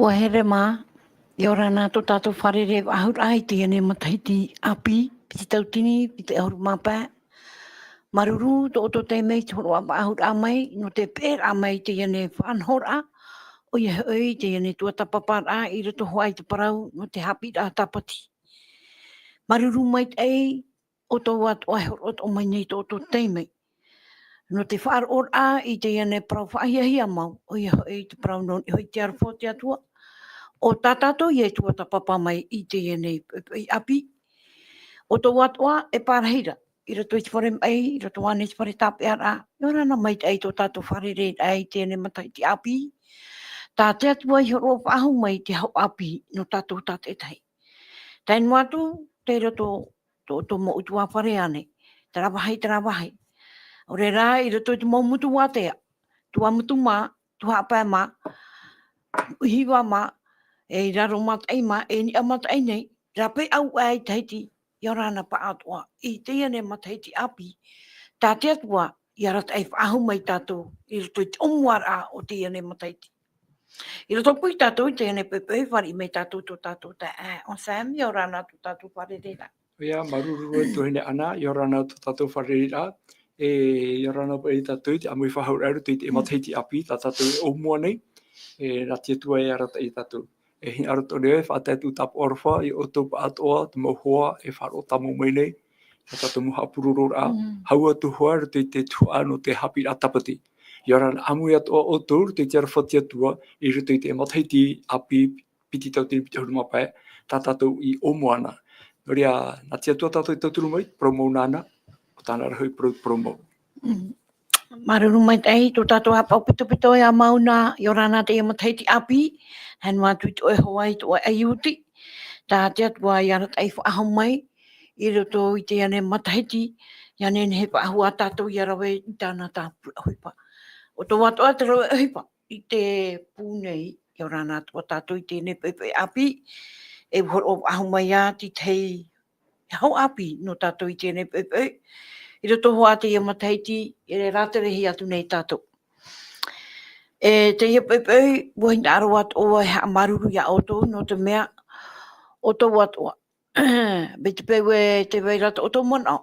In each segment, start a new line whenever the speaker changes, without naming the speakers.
Ua here mā, i ora nā tō tātou wharere ahur ai te ane mataiti api, piti tautini, piti ahur māpā. Maruru tō o tō te mei te horo apa ahur a mai, no te pēr a mai te ane whanhora, o ia hoi te ane tua tapapar a i rato hoai te parau, no te hapi a tapati. Maruru mai te ei, o tō wat o ahur o mai nei tō tō te mei. No te whaar or a i te ane parau whaahia mau, o ia hoi te parau non i hoi te arwho te atua. O tātātou i e tua tapapa mai i te ane api. O tō watoa e pārheira, i rato i te whare mai, i rato ane te whare tāpe ara. I ora na mai te ei tō tātou wharere ai te ane matai te api. Tā te atua i horo whahu mai te hau api no tātou tāte tai. Tainu atu, te rato tō mo utua whare ane. Te rawahai. O re rā, i rato i te mōmutu wātea. Tua mutu mā, tua apā mā, uhiwa mā, e raro matai mā, e ni a matai nei, rape au ai teiti, i orana pa atua, i te ane mataiti api, tā te atua, i arata e whahu mai tātou, i rato i te omuara o te ane mataiti. I rato pui tātou, i te ane pepe, whari me tātou tō tātou tā o Sam, i orana tō tātou whare rera.
Ia, maruru e tuhine ana, i orana tō tātou whare rera, i orana pa i tātou, te amui whahauraru, te mataiti api, tā tātou e omua nei, rati atua e arata i tātou. E hini arata o reo, e whaatētu tapu orwha, i o tōpa atoa, te mauhoa, e wharo tamo mai nei, e tātou muha pururora, haua tuhua, rute i te tua no te hapi a tapati. I orana amui atoa o tōru, te te arwhati atua, i rute i te mataiti api, piti tautini piti hurumapai, tā tātou i omuana. Noria, nā tia tua tātou i tauturu mai, promo nāna, o tāna rahoi promo.
Maruru mai tei, tō tātou hapa o pito e a mauna, i orana te mataiti api, hanu atu i tō e Hawaii, tō e iuti, tā te atua i arata e whaahu mai, i roto i te ane mataiti, i ane he whaahu a tātou i arawe i tāna tāpura huipa. O tō watoa te rawe huipa, i te pūnei, i orana tō tātou i te ne pepe api, e horo o whaahu mai a ti tei, hau api no tātou i te ne pepe, i roto hoa te ia mataiti, i re rāterehi atu nei tātou. Te ia pepe, wohi nā aro atoa e haa maruru ia oto, no te mea, oto watoa. Be te pewe te weirata oto mana.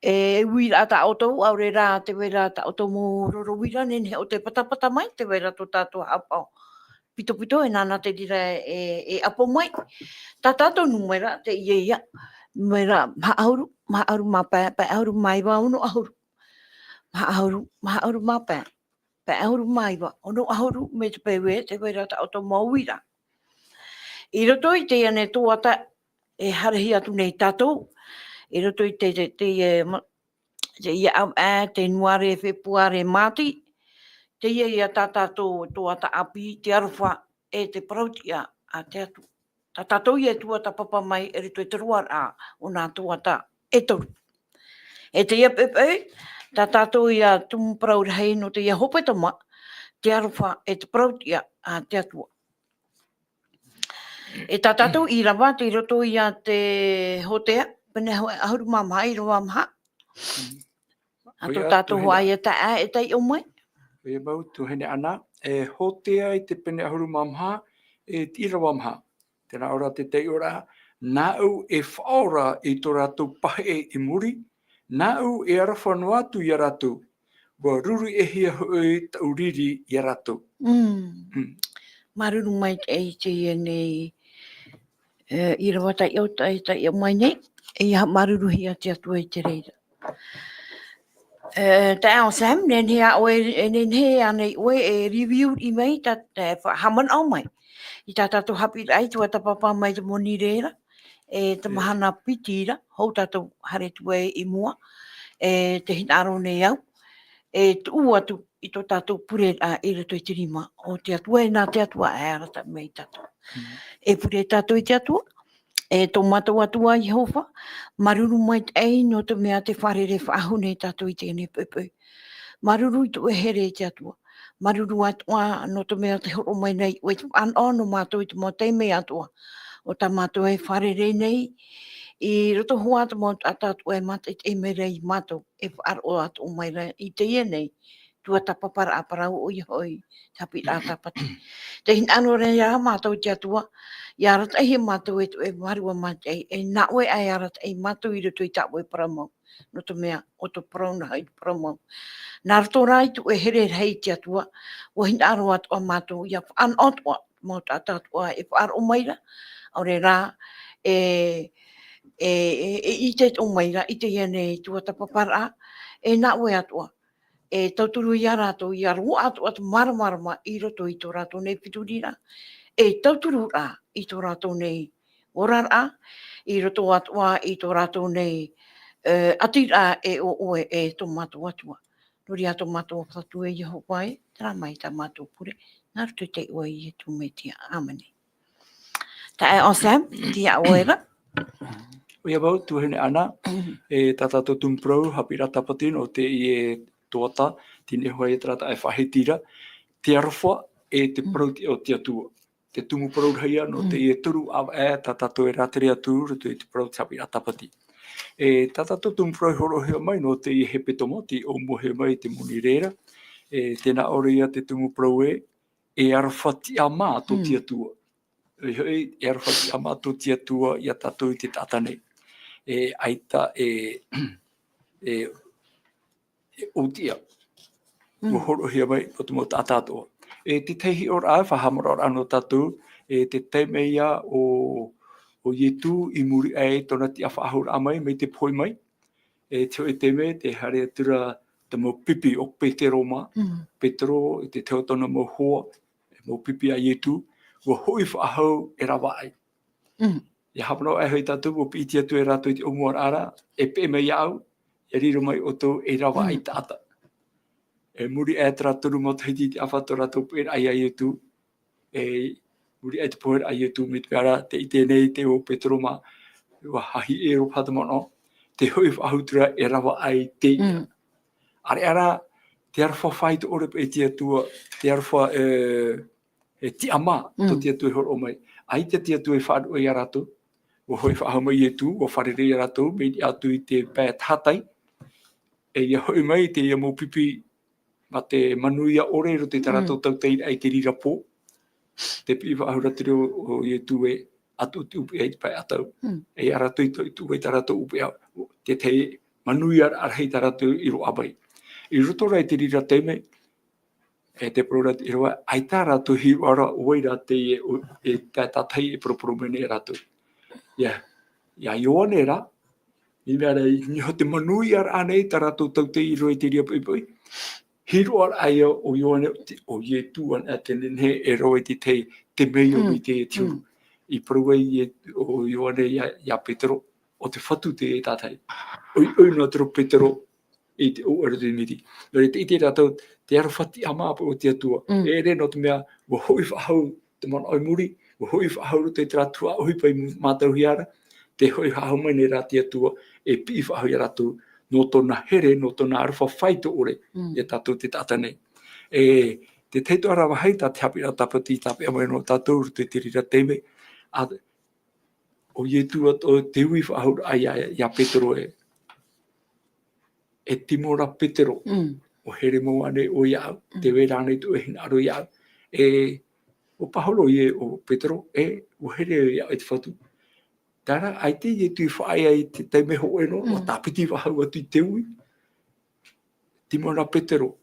E wira ata oto, au re rā te weirata oto mō roro wira, nene o te patapata mai, te weirata o tātou hapao. Pito e nāna te dira e apo mai. Tā tātou numera te ia. Numera maauru mapā, auru maiwa, ono ahuru. Maauru mapā. Auru maiwa, ono ahuru me te pewe, te weirata oto mauira. I roto i te ane tōata e harehi atu nei tātou. I roto i te ia au te nuare e whepuare māti. Te ia tā tātou tōata api, te arwha e te parautia a te atu. Tā tātou i e tōata papa mai e rito e te ruara o nā tōata e toru. E te ia pepe, tā tātou i a tumu paraurahei no te ia hopetama, te arwha e te parautia a te atua. E tā tātou i rawa te roto i a te hotea, pene ahuru mama i roa maha. A tō tātou hoa i e tai o mai.
E mau tuhene ana, e hotea i te pene ahuru mamaha, e tirawa maha. Tēnā ora te tei ora, nāu e whaora i tō rātou pahe e muri, nāu e arawhanua atu i a rātou, wa ruru e hia hui tauriri i a rātou.
Maruru mai te te nei, i rawa tai o mai nei, e ia maruru hia te atua i te reira. Te ao Sam, nenhea anei oe e review i mai, ta haman au mai. I tā tātou hapi rai, tua ta papa mai te moni reira, e te mahana pitira, hou tātou hare tue i mua, e te hinaro nei au, e tu atu i tō tātou pure i rato i te rima, o te atua e nā te atua e arata mei tātou. E pure tātou i te atua, e tō matou atua i hofa, maruru mai te ei no te mea te wharere whahu nei tātou i tēnei pepe. Maruru i tō e here i te atua. Maruru atua no te mea te horo mai nei, o te no mātou i te motei mea atua. O tā mātou e wharere nei, i roto hoa te mātou atātua e mata i te emerei mātou, e wharo atua mai rei, i te ia nei, tua tapapara aparau o i hoi, tapi a tapati. Te hin anu re ia mātou tia tua, i arat ai he mātou e marua mātai, e naue ai arat ai mātou i rutu i tāu e paramau. No to mea, o to prauna hai paramau. Nā rato rai tu e here hei tia tua, o hin anu atu a mātou, ia an otua, mō tātua e whaar o maira, au re rā, e ite o maira, ite iane tua tapapara, e naue atua. E tauturu i a rātou, i aru atu maramarama i roto i tō rātou nei piturira. E tauturu rā i tō rātou nei orara, i roto atua i tō rātou nei atira e o oe e tō mātou atua. Nori a tō mātou whatu e iho wai, tera mai tā mātou pure, ngā rutu te oe i e tū me tia amane. Tā e o Sam, tia oera.
Oia bau, tuhene ana, e tatato tumprau, hapira tapatin, o te i e tōta, tine hoa e trata e whahitira, te arwha e te prauti o te atua. Te tumu praurhaia no te i e turu awa e tatato e rateri atu, rutu e te prauti hapira tapati. E tatato tumprau horo hea mai no te i he petomoti o mohe mai te muni reira, e tēnā ore ia te tumu prau e arwha ti a mā tō te atua. E arwha ti a mā tō te atua i a tatou i te tatane. E aita o tia. O horo hea mai o te mo tātātoa. E te tehi or a whahamara or ano tātou, e te teimeia o Ietu i muri ai tona ti a whaahur a mai, me te poi mai. E teo e teime, te hare atura te mo pipi o Petero ma. Petero, te teo tona mo hoa, mo pipi a Ietu, o hoi whaahau e rawa ai. Ia hapano ai hoi tātou, o piti atu e rātou i te omuar ara, e pe mei au, e riro mai o tō e rawa ai tāta. E muri e tra turu mo teiti te awhato rātou pēr ai ai etu, e muri e te pōher ai etu me te pēra, te i tēnei te o Petero ma, ua hahi e ro pātamono, te hoi whahutura e rawa ai te ia. Are ara, te arwha whaito ore pe te atua, te arwha e ti ama, to te atua e horo mai. Ai te atua e whaadu e a rātou, o hoi whaahau mai etu, o wharere a rātou, me i atu i te pēr tātai, e ia hoi mai te ia mō pipi, ma te manuia ore ro te taratou tauteira ai te rira pō. Te pi whaahura te reo o Ietu e atu te upe ai te pai atau. E arato i tu e taratou upe au. Te te manuia arhei taratou i ro abai. I roto rai te rira teime, e te prora te iroa, ai tā rātou hiru ara oira te e tātai e proporo mene rātou. Ia ioane rā, i mea rei, niho te manuia ar anei tā rātou tautei i roi te ria pui. Hiru ar aia o ioane o Ietu an a tenene e roi te mei o i te tiu. I prua o ioane ia Petero, o te whatu te e tātai. Oi no tero Petero i te o te miri. Nore te ite rātou, te arawhati a māpa o te atua. E re no te mea, wa hoi whahau te mana oi muri, wa hoi whahau te tratua oi pai mātau hiara, te hoi whahau mai ne rā te atua, e pi whahau i rātou, no tōna here, no tōna arawha whaito ore, e tātou te tātane. E te teito arawa hei, tā te hapira tapati, tāpe amai no tātou, te rira teime, o Ietu o te ui whahau ai a Petero e timora Petero, o here mo ane o iau, te wera ane tu e hina aro iau. O paholo i o Petero, o here iau e te whatu. Tara, ai te Ietu i whaai ai te teime ho eno, o tāpiti wahau atu i te ui. Timora Petero,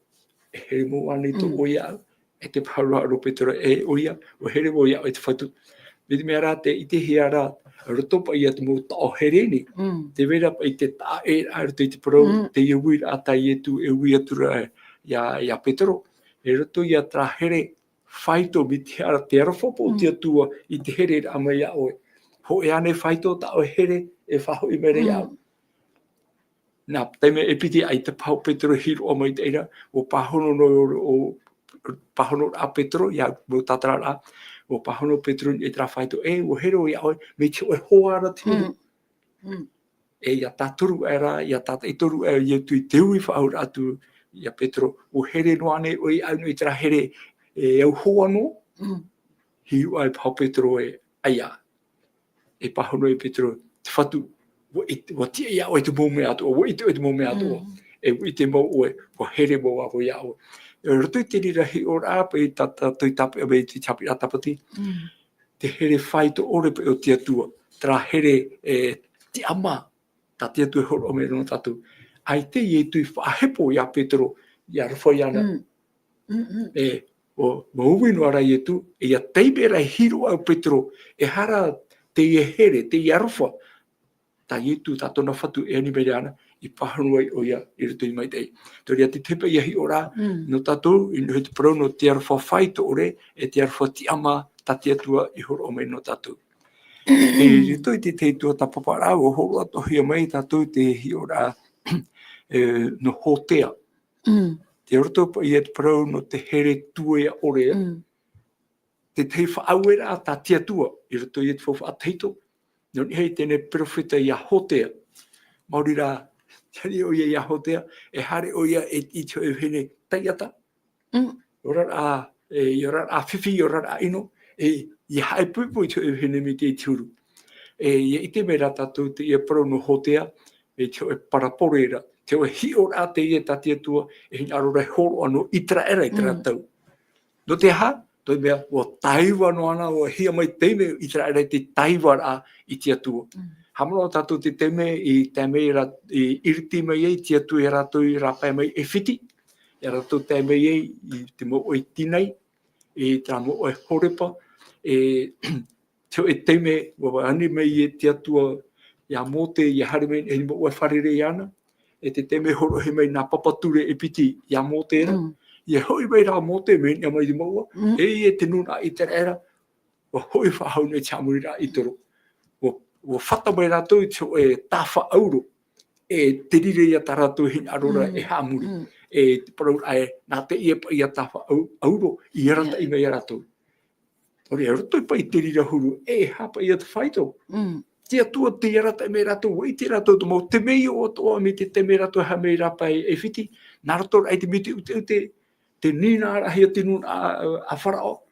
e here mo ane tu o iau, e te pahalo aro Petero e o iau, o here mo iau e te whatu. Vedi mea rā te ite hea rā, rotopa i atu mo tao hereni, te vera pa i te tā e aeroto i te parau, te iwi ata Ietu e ui atura ia Petero, e roto i atra here whaito mi te arawhopo o te atua i te here ama ia oe. Ho e ane whaito ta o here e whaho i mere iau. Nā, teime e piti ai te pao Petero hiru o mai teira, o pahono a Petero, ia mo tatarara, o pahono Petero e tra whaito, o here o ia oe, me te oe hoara tiru. E ia tāturu era, ia tātai toru e Ietu i te ui whaur atu ia Petero, o here no ane o i au no i tra here e au hoa no, hiu ai pao Petero e aia. E pahono e Petero, te whatu, wa tia ia o te mōme atu, wa ito e te mōme atu. i te mau oe, ko here mo a hoi au. Roto i te rira hi ora pe i tata tui tape a te chapi a tapati, te here whai to ore pe o te atua, tra here te ama, ta te atua horo o me no tatu. Ai te i e tui whahepo i a Petro, i a rwhai ana, o mauwinu ara i e tu, e a teimera hiro au Petro, e hara te i here, te i arwha, ta i tu ta tona whatu e ani mere ana, i pahanu ai o ia, i rutu i mai tei. Tori a te tepa i ahi ora, no tatou, i nuhi te parau no te arwha whai to ore, e te arwha ti ama, ta te atua i horo o me no tatou. E rito i te teitua ta paparau, o horo ato hia mai tatou te hi ora no hotea. Te roto pa i e te parau no te here tuea ore, te tei whaauera ta te atua, i roto i e te whawha ateito, no ni hei tēne profeta i a hotea. Mauri rā, tari o ia i a hotea, e hare o ia e i teo e hene taiata. Ora a whiwhi, ora a ino, i hae pupu i teo e hene me te turu. I te mera tātou te ia parau no hotea, e teo e paraporera, teo e hi ora te ia ta te atua, e hina arora horo ano itra era i te ratau. No te ha, toi mea, o taiwa no ana, o hia mai teime i te era te taiwa a i te atua. Hamano tātou te teime i teime i iriti mai ei, te atua i ratou i rapai mai e whiti, i ratou teime ei i te mo o i tinei, i tā mo o e horepa, teo e teime, wa ani mai e te atua i a mote, i a hare mai, e mo o e wharere i ana, e te teime horo he mai nā papature e piti i a mote era, i e hoi mai rā mote me ni a mai di maua, e te nuna i te era, wa hoi whahau ne chamuri rā i toro. Wa whata mai rātou i teo e tāwha auro, e te rire i a tā rātou hina arora e hāmuri, e te parau ai, nā te ia pa i a tāwha auro, i rata i mai a rātou. Ori e roto i pa i te rira huru, e hapa i a te whaito. Te atua te rata i mai rātou, wei te rātou tu mau, te mei o toa me te mei rātou ha mei rapai e whiti, nā rātou ai te miti te nina arahi a te nuna a wharao.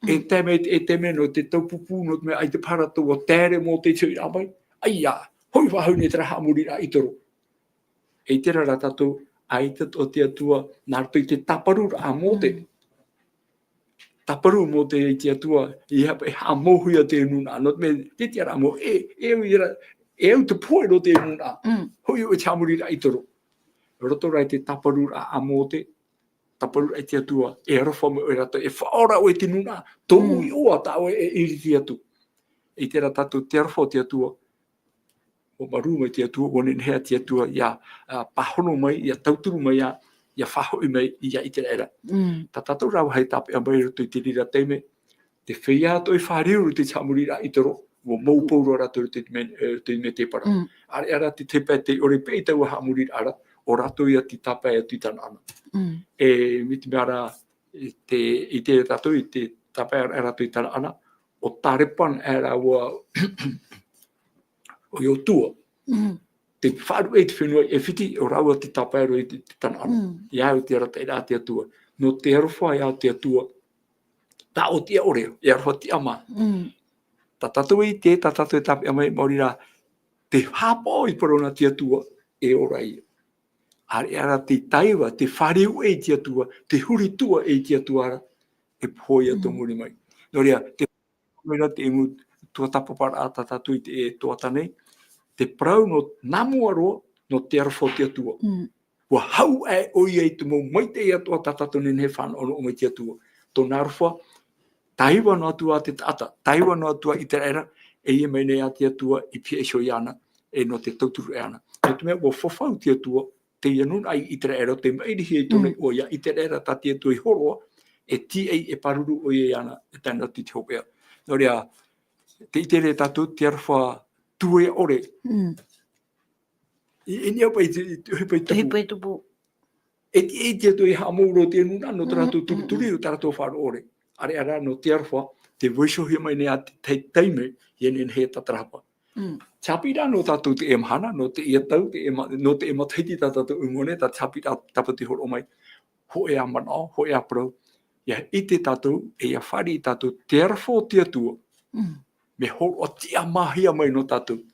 E teme no te taupupu no te mea ai te parata o tere mō te tui ramai. Aia, hoi wahau ne te raha muri rā i toro. E tera rā tātou, ai o te atua, nā rato i te taparu rā mō te. Taparu mō te i te atua, i ha mohui a te nuna. No te mea, te tia rā mō, e au te poe no te nuna. Hoi o e tāmuri rā i toro. Roto rai te taparu rā mō te, taparu ai te atua, e arofa mo e rata, e whaora o e te nuna, tōu i oa tāua e iriti atu. I tera tātou te arofa o te atua, o maru mai te atua, o nenhea te atua, ia pahono mai, ia tauturu mai, ia whahoi mai, ia i tera era. Ta tātou rau hei tape a mai roto i te rira teime, te whia ato i whāriuru te chamuri rā i toro, o maupauro rātou te me te para. Are ara te tepe te ore pei tau a hamuri ara, o rātou ia te tapai atu i tana ana. E miti mea rā, i te rātou i te tapai a rātou i tana ana, o tārepan e rā ua o i o tua. Te wharu e te whenua e whiti, o rāua te tapai aro i te tana ana. I au te rata i rā te atua. No te arofa i au te atua, tā o te ore, i arofa te ama. Ta tātou i te, ta tātou e tapai a mai, mauri rā, te hāpao i parona te atua, e ora ia. Are ara te taiwa, te whariu e te atua, te huritua e te atua ara, e poi atu muri mai. Nō rea, te whakamera te imu tua tapapara a tātou i te toa tanei, te prau no namu aroa, no te arafo te atua. Wa hau e oi e te mou mai te atua tātou nene whana ono o mai te atua. Tō nārwha, taiwa no atua te tata, taiwa no atua i te era, e ia mai nei a te atua i pia e shoi ana, e no te tauturu e ana. E te mea, wa whawhau te atua, te ianun ai i te reo, te mairihi e tone o ia, i te reo ta te atua i horoa, e ti ei e paruru o ia ana, e tēnā ti te hopea. Nō rea, te i te re tātou, te arwha tue ore. I ni apa i te hipai tupu. E te atua i hamouro te nuna, no te rātou turi o tātou whāro ore. Are ara no te arwha, te voisohi mai nea te teime, i enen he tatarapa. Chapira no tātou te emhana, no te iatau, no te emataiti tātou umone, ta chapira tapati horo mai, ho e a manao, ho e a parau. Ia i te tātou, e a whari i tātou, te arwha o te atua, me horo o tia mahia mai no tātou,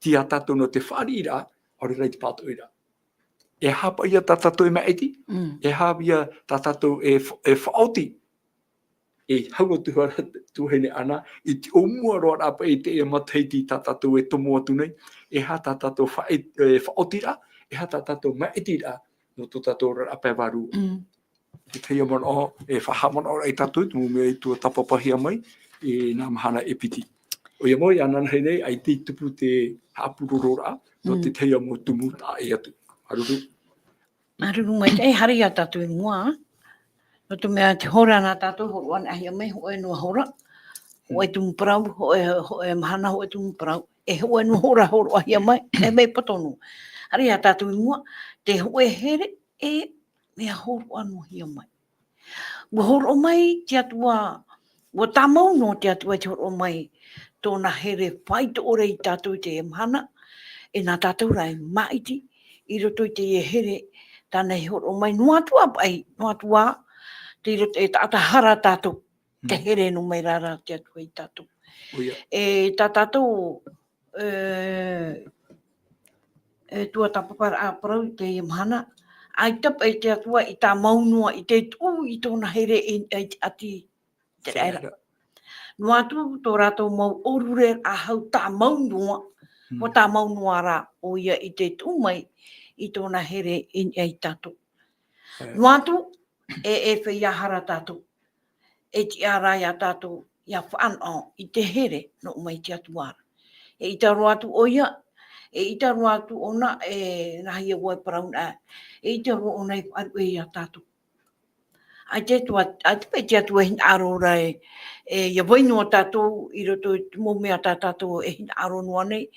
tia tātou no te whari ira, ore rei te pātou ira. e hapa ia tatato e maiti, e hapa ia tatato e whaoti, e haua tu hene ana, i te omua roa apa e te e mataiti tatato e tomo atu nei, e ha tatato whaoti ra, e ha tatato maiti ra, no to tato ra apa e waru. Te teia mon o, e whahamon o e tatu, tu me tu tapapahia mai, e nā mahana e piti. O ia moi, anana hei nei, ai te tupu te hapururora, no te teia mo tumu tā e atu. Aruru.
Aruru mai te hari a tatu i mua. No tu mea te hora nā tatu, horo ana ahi a mai, ho e nua hora. Ho e tumu parau, ho e mahana ho e tumu parau. E ho e nua horo ahi a mai, e mei patonu. Hari a tatu i mua, te ho e here, e mea horo anu ahi a mai. Ua horo mai te atua, ua tamau no te atua te horo mai, tōna here whaita ore i tātou te e mahana, e nā tātou rai maiti, i roto i te e here, tāna i horo mai, noa atua pai, noa atua, te i roto e tātahara tātou, te here no mai rara te atua i tātou. E tā tātou, tua tapapara a parau i te e mahana, ai tapa e te atua i tā maunua, i te tū i tōna here ati te reira. No atu tō rātou mau orure a hau tā maunua, o tā maunua rā o ia i te tū mai i tōna here i tātou. No atu e whiahara tātou, e ti ārai a tātou ia whaanau i te here no mai te atu ara. E i taro atu o ia, e i taro atu ona e nahi a wai parauna, e i taro ona i aru e ia tātou. Ai te tua, ai te pei te atua hin aro rai, e ia wainua tātou, i roto i mo mea tātou e hin aro noa nei,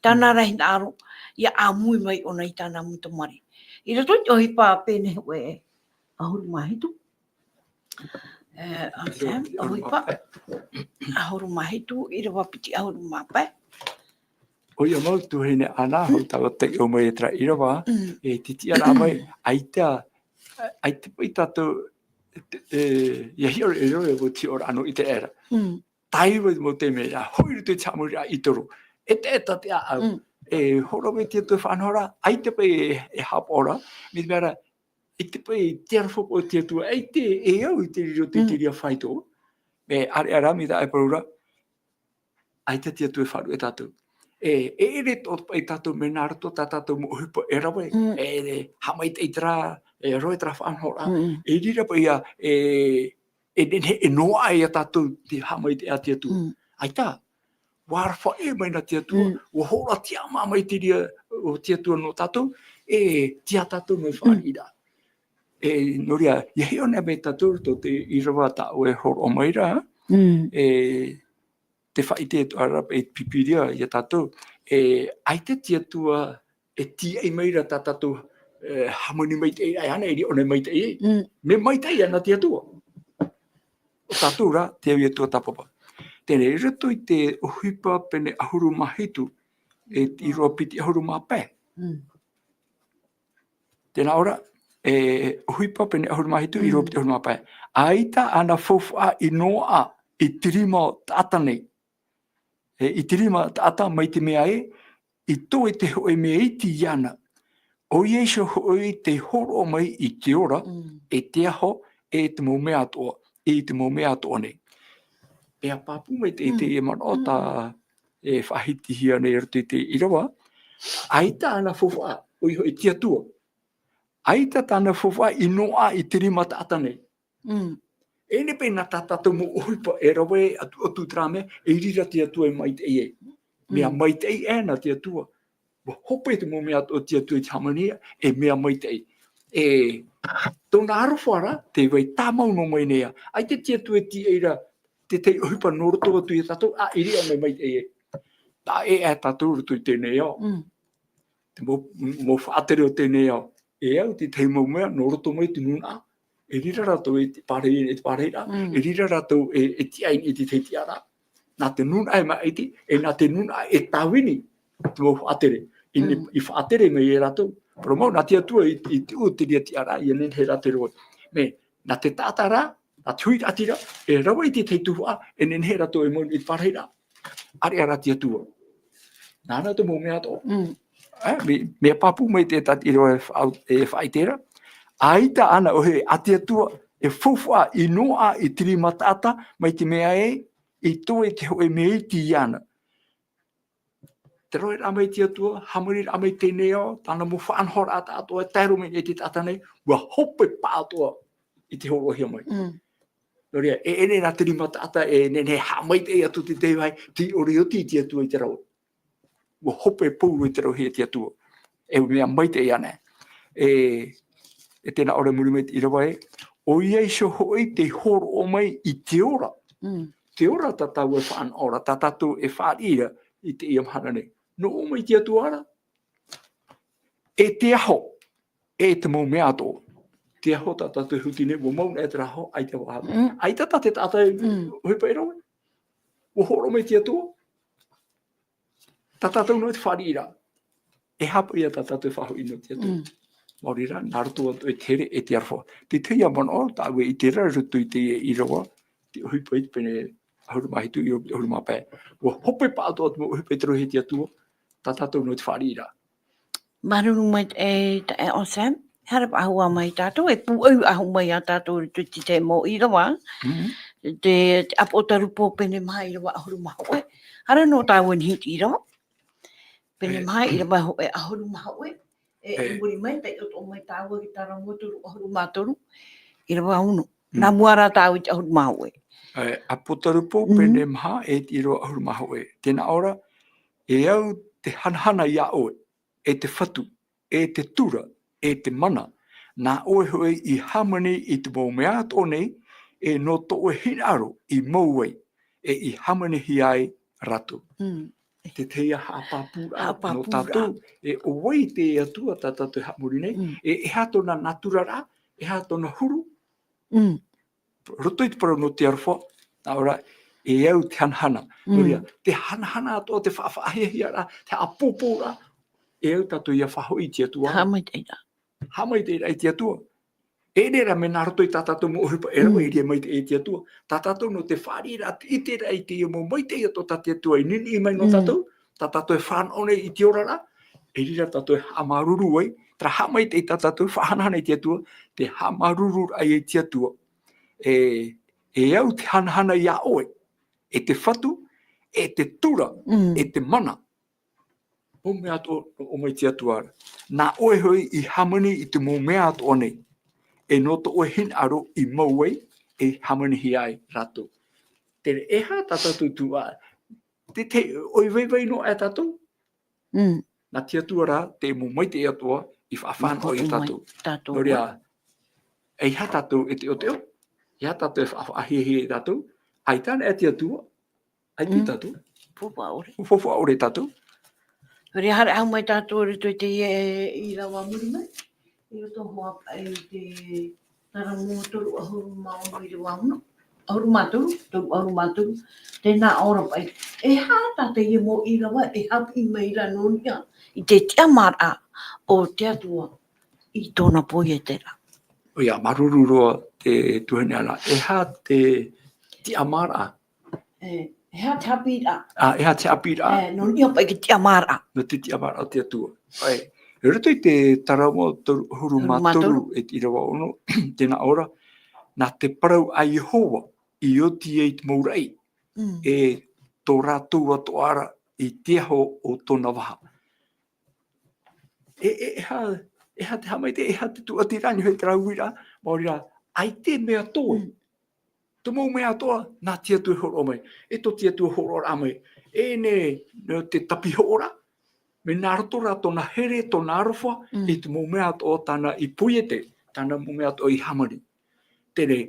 tāna rai hin aro, ia āmui mai ona i tāna mutamari. I roto i ohi pā pēne hoe ahuru mahitu. Ohi pā, ahuru mahitu, i rawa piti ahuru mapai.
O ia mau tu hene ana, hau tawa te o mai e tra i rawa, e titi ara mai, ai te pai tātou, ia hiore e roe o ti ora ano i te era. Taiwa mo te mea, hoi te tamuri a itoro. E te eta te a au. E horowe te tu whanhora, ai te pai e hapora, mi te mera, i te pai te arwhoko o te tu, ai te e au i te riro te ria whaito. Me are ara mi da e parura, ai te tu e wharu e tatu. E ere tō pai tātou me nā rato tā tātou mo hupa e rawe, e hamai te itra, e roe tra whanhora, e rira pa ia, e noa e a tātou te hamai te a te atu. Ai tā, wārwha e mai na te atu, o hora te ama mai te ria o te atu no tātou, e tia tātou mai whanira. E noria, ia heo nea me tātou tō te irawa tā o e horo mai ra, te whaite e arapa e pipiria i a tātou, ai te tia tua e tia i meira tā tātou hamoni mai te ei, ai ana e ri one mai te ei. Me mai te ei ana tia tua. O tātou rā, te au i tua tapapa. Tēne, i rato i te uhipa pene ahuru mahitu, e i roa piti ahuru mapē. Tēnā ora, uhipa pene ahuru mahitu, i roa piti ahuru mapē. Aita ana fofua i noa i tirima tāta nei. I tirima tāta mai te mea i tō e te hoe mea i ti iana. O iesho hoi te horo mai i te ora, e te aho, e te mo mea toa, e te mo mea toa nei. E a pāpu mai te e mano tā e whahiti hia nei rato i te irawa, aita ana fofua, o iho e tia tua. Aita tāna fofua i noa i tirima tāta nei. E ne pēna tātātou mo ohipa e rawe atu trāme, e rira te atua e mai te e. Mea mai te e na te atua. Hope te mo mea o te atua i te hamania, e mea mai te e. E tōna arowhara, te wei tāmau no mai nea. Ai te atua e ti eira, te ohipa noroto atu i tātou, e ria mai te e. Tā e tātou rutu i tēnei au. Te mo whaatere o tēnei au. E au te teimau mea, noroto mai te nuna. E rira rato e te pāreira, e rira rato e ti aini e te teiti ara. Nā te nuna e mai iti, e nā te nuna e tāwini, te mo whaatere. I whaatere me e rato. Pero mau, nā te atua i te o te ria ti ara, i nen he rate roa. Me, nā te tātara, nā te hui ratira, e rawa i te teituhua, e nen he rato e mo i te pāreira. Are ara te atua. Nāna te mo mea tō. me papu mai te tat iro e whaitera. Aita ana o he atia tua e fufua I noa I tiri matata mai te mea I toe te hoe mei ti ana. Te roi ramai tia tua, hamuri ramai te neo, tana mo whaanhora ata atoa, tairu me te tata nei, wa hope pātoa I te horo hia mai. Noria, ene nā tiri matata, ne hamai te atu te te vai, ti ori o ti tia tua I te rau. Wa hope pūru I te rau hia tia tua. E mea mai te iane. E tēnā ora muri mai te irawa o iei so hoi te horo o mai I te ora. Te ora tatau e whaan ora, tatatu e whaan ira I te iam hana nei. No o mai tia tuara. E te aho, e te mau mea tō. Te aho tatatu hutine, wo mau e te raho, ai te wahara. Ai tata te tata hui pa irawe. Wo horo mai tia tua. Tatatu no e te whaan ira. E hapa ia tatatu e whaho ino tia tua. Maurira, naruto atu e tere e te arwha. Te teia mana, tāwe I te rarutu I te irawa, te huipa I te pene ahuru mahitu I ahuru mapai. Wa hope pa atu atu mo huipa I te rohe te atua, tātou no te whaari ira.
Maruru mai e o Sam, harap ahua mai tātou, e puau ahu mai a tātou tu te mo I rawa. Te apotaru po pene mai I rawa ahuru mahoe. Hara no tāwen hit I rawa. Pene mai I rawa e ahuru mahoe. E muri mai, te o mai tāua ki tāra moturu ahuru mātoru, I rawa uno. Nā muara tāu I ahuru mahoe.
A potarupo pene maha e tiro ahuru mahoe. Tēnā ora, e au te hanahana ia oe, e te whatu, e te tura, e te mana. Nā oe hoe I hamani I te mau mea tōnei, e no to oe hinaro I mauei, e I hamani hi ai ratu. Te teia hapapura no tātou. E owai te atua tātou hapuri nei. E hato na naturara, e hato na huru. Roto I te parau no te arwha. Ora, e au te hanahana. Te hanahana ato te whaafahia te apopora. E au tātou ia whahoi te atua.
Hamai teira.
Hamai teira I te atua. E nera me nā roto I tātou mo ohipa e rawa I rea mai te te atua. Tātou no te whārira I te rei te mo mai te ato tā te atua I nini I mai no tātou. Tātou e whanone I te orara. E rira tātou e hamaruru ai. Tra hamai te tātou whahanahana I te atua. Te hamaruru ai te atua. E au te hanahana ia oe. E te whatu, e te tura, e te mana. O mea ato o mai te atuara. Nā oe hoi I hamani I te mo mea ato o nei. E no to oe hin aro I mauei, e hamani hi ai rato. Tere eha tātou tua. Te oi vei no e tātou. Nā te atuara, te mo mai te atua, I whaafana o I tātou. Noria, e ha tātou e te o teo. E ha tātou e whaahihi e tātou. Ai tāna e te atua. Ai ki tātou.
Fupa ore.
Fupa ore tātou.
Hore hara au mai tātou ore tui te I rawa muri mai. I roto hoa ai te tara mōtoru ahuru maungu I rawa uno. Ahuru mātoru, toru ahuru mātoru. Tēnā ora pai. E hā tātou I mo I rawa e hapi meira nonia. I te tia mara o te atua I tōna poi e tera.
O ia, maruru roa te tuhene ana. E hā te tia mara.
E hā te hapi ra.
E hā te hapi ra.
Nonia pai ki tia mara.
No te tia mara o te atua. Ai. E rito I te taramo huru mātoru e te irawa ono, tēnā ora, nā te parau a Ihowa I o te te maurei, e tō rātou ato ara I te aho o tōna waha. E ha te hamai te, e ha te tua te rani hoi te rauira, maurira, ai te mea tō. Tō mau mea tō, nā te atu horo mai, e tō te atu horo ora mai, e ne te tapi hora, me nā roto rā tōna here, tōna arawha, I te mau mea tō tāna I puiete, tāna mau mea tō I hamani. Tere,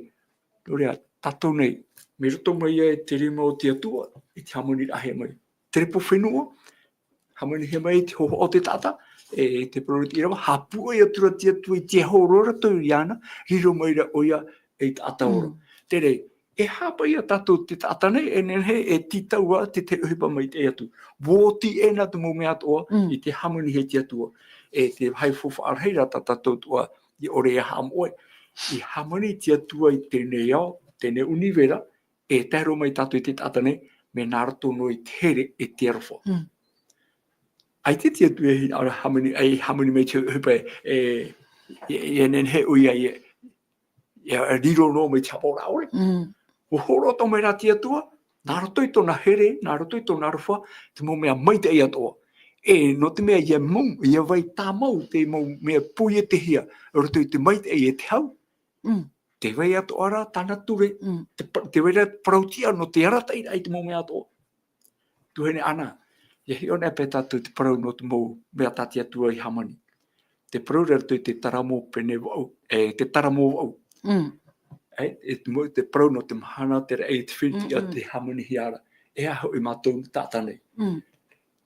norea, tātou nei, me roto mai e te rima o te atua, I te hamani rahe mai. Tere po whenua, hamani he mai te hoho o te tata, e te proriti irawa, hapua I atura te atua I te horora tō I ana, riro mai ra oia e te ataora. Tere, e hapa ia tātou te tātane, e nehe e titaua te uhipa mai te atu. Wōti e nā te mō mea toa, I te hamani he te atua. E te hai fofa arheira tātou tua, I ore e hamoe. I hamani te atua I tēnei ao, tēnei univera, e tēro mai tātou I te tātane, me nā rato no I tere e te arwha. ai te tia tu e ora hamani me te hupe nen he ui ai riro no me chapo raore. O horo to me ra tia tua, nā roto i tōna here, nā roto i tōna ruwha, te mo mea mai te ia toa. No te mea ia mou, ia vai tā mau, te mo mea pui e te hia, roto i te mai te ia te hau. Te vai ato ara, tāna ture, te vai ra parautia no te ara taira ai te mo mea toa. Tuhene ana, ia hi ona pe tātou te parau no te mou, mea tātia tua i hamani. Te parau ra roto i te taramo pene wau, te taramo wau. Te parau no te mahana, te rei te whiti a te hamani hiara. E aho i mātou tātanei.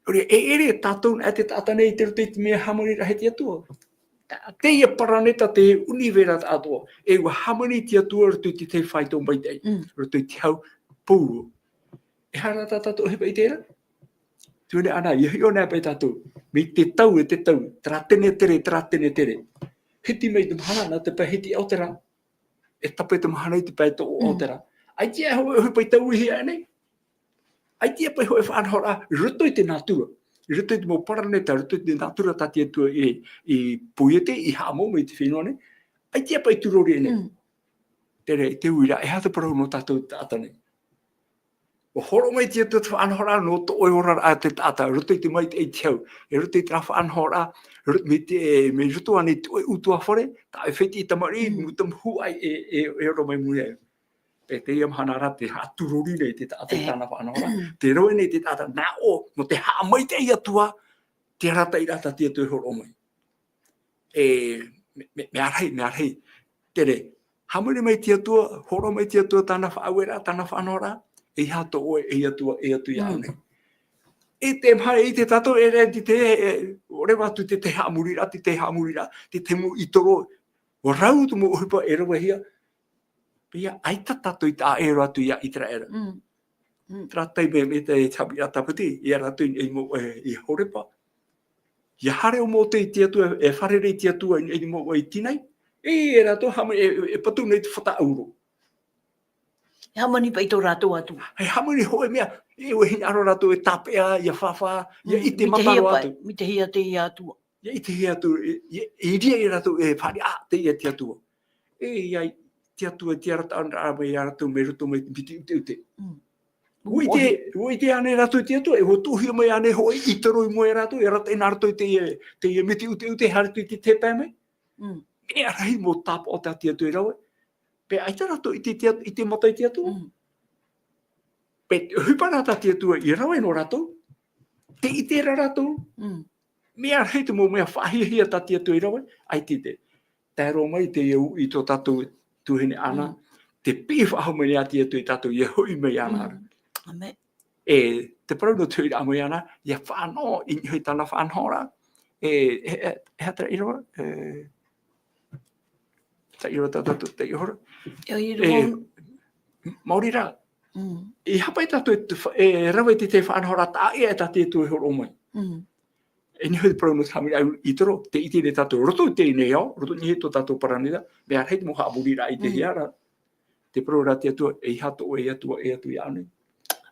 Ore, ere tātou e te tātanei te roto i te mea hamani rahe tia tua. Te ia paraneta te univera tātua. E ua hamani tia tua roto i te whaitau mai tei. Roto i te hau pūro. E hara tātou hepa i tēra? Tuene ana, ia hi ona pe tātou. Me te tau e te tau. Tera tene tere. Hiti mei te mahana, nā te pahiti autera. E tape te mahana i te pai tō autera. Ai tia hoi pai tau i hia nei. Ai tia pai hoi whanhora, roto i te nātua. Roto i te mō paraneta, roto i te nātura tātia tua i puiete, i hamo me te whenua nei. Ai tia pai turori nei. Tere, te uira, e hata parau no tātou tātane. O horo mai tia tua te whanhora no to oiora a te tāta, roto i te mai te ei te hau. E roto i te whanhora, me roto ane te oi utua whare, ta e wheti i tamari, mutam hu ai e oro mai mui au. E te ia mahana ara te haturori nei te tātai tāna whanhora. Te roe nei te tāta, nā o, no te haa mai te ia tua, te rata i rata tia tui horo mai. Me arhei. Tere, hamuri mai tia tua, horo mai tia tua tāna whaawera, tāna whanhora, e hato oe e atua ia nei. E te mhare i te tato e re te ore watu te hamurira, te temu i toro, o rau tu mo uhipa e rawa hia, pia aita tato i tā e ratu ia i tera era. Tratai me te tabi a taputi, i ratu i horepa. Ia hare o mo te i tia tua, e wharere i tia tua i mo i tinai, e ratu e patu nei te whata auro.
Hamani pai tō rātou atu.
Hei hamani hoe mea, e ue hini aro rātou e tāpea, ia whawha, ia i te mataro atu.
Mi te hia te ia atua.
Ia i te hia atu, i ria i rātou e whari, te ia te atua. Ia te atua, te arata anra awa i rātou me roto me piti ute. Ui te ane rātou te atua, e ho tūhia mai ane hoi i taro i moe rātou, e rata ina rātou te ia miti ute, haritu i te tepe me. Mea rahi mo tāpa o te ati atu i rawe. Pe aita rato i te mata i te atua. Pe hupa rata te atua i rawe no rato. Te i te rato. Mea rei te mo mea whahihia ta te atua i rawe. Ai te te. Tēro mai te iau i tō tato tuhene ana. Te pi whaho mene a te atua i tato i hui mei ana. Te parau no tui ra mei ana. Ia whano i hui tana whanhora. Hatra i rawa. Ta i rota tatu te i hora. Mauri rā. I hapai tatu e rawe te whanhora tā e tatu e tui horo mai. E ni hui parau no te hamiri au i toro, te iti ne tatu roto te i nei au, roto ni he tō tatu paranida, mea rei te mo haaburi rā i te hiara. Te parau rā te atua e hato o e atua i ane.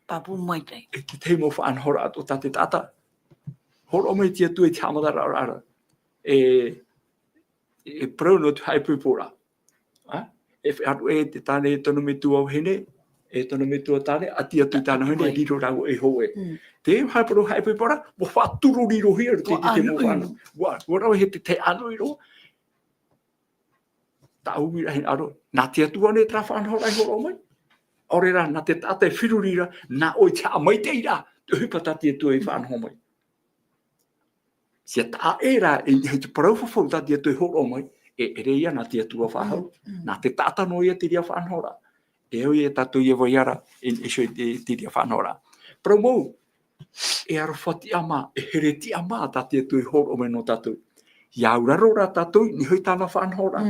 Papu mai tei.
E te mo whanhora ato tā te tata. Horo mai te atua i te hamadara ara. E parau no te haipupora. E whaatu e te tāne e tono me tua au hene, e tono me tua tāne, ati atu tāna hene, e riro rau e hoe. Te haiparo haipupora, mo whaaturo riro hia, te mo whanu. Warau he te anu i ro. Ta umi rahin aro, nā te atua ne tra whanhora i horo mai. Ore rā, nā te tāta e whirurira, nā oi te amai te ira, te hupata te atua i whanhora mai. Sia tā e rā, e hei te parau whawhau tā te atua i horo mai, e reia nā te atua whahau, nā te tāta no ia te ria whanhora. E au e tātou ia vai ara, e shoi te ria whanhora. Parau mou, e aro whati ama, e here ti ama tā te atua i horo mai no tātou. Ia uraro rā tātou, ni hui tāna whanhora.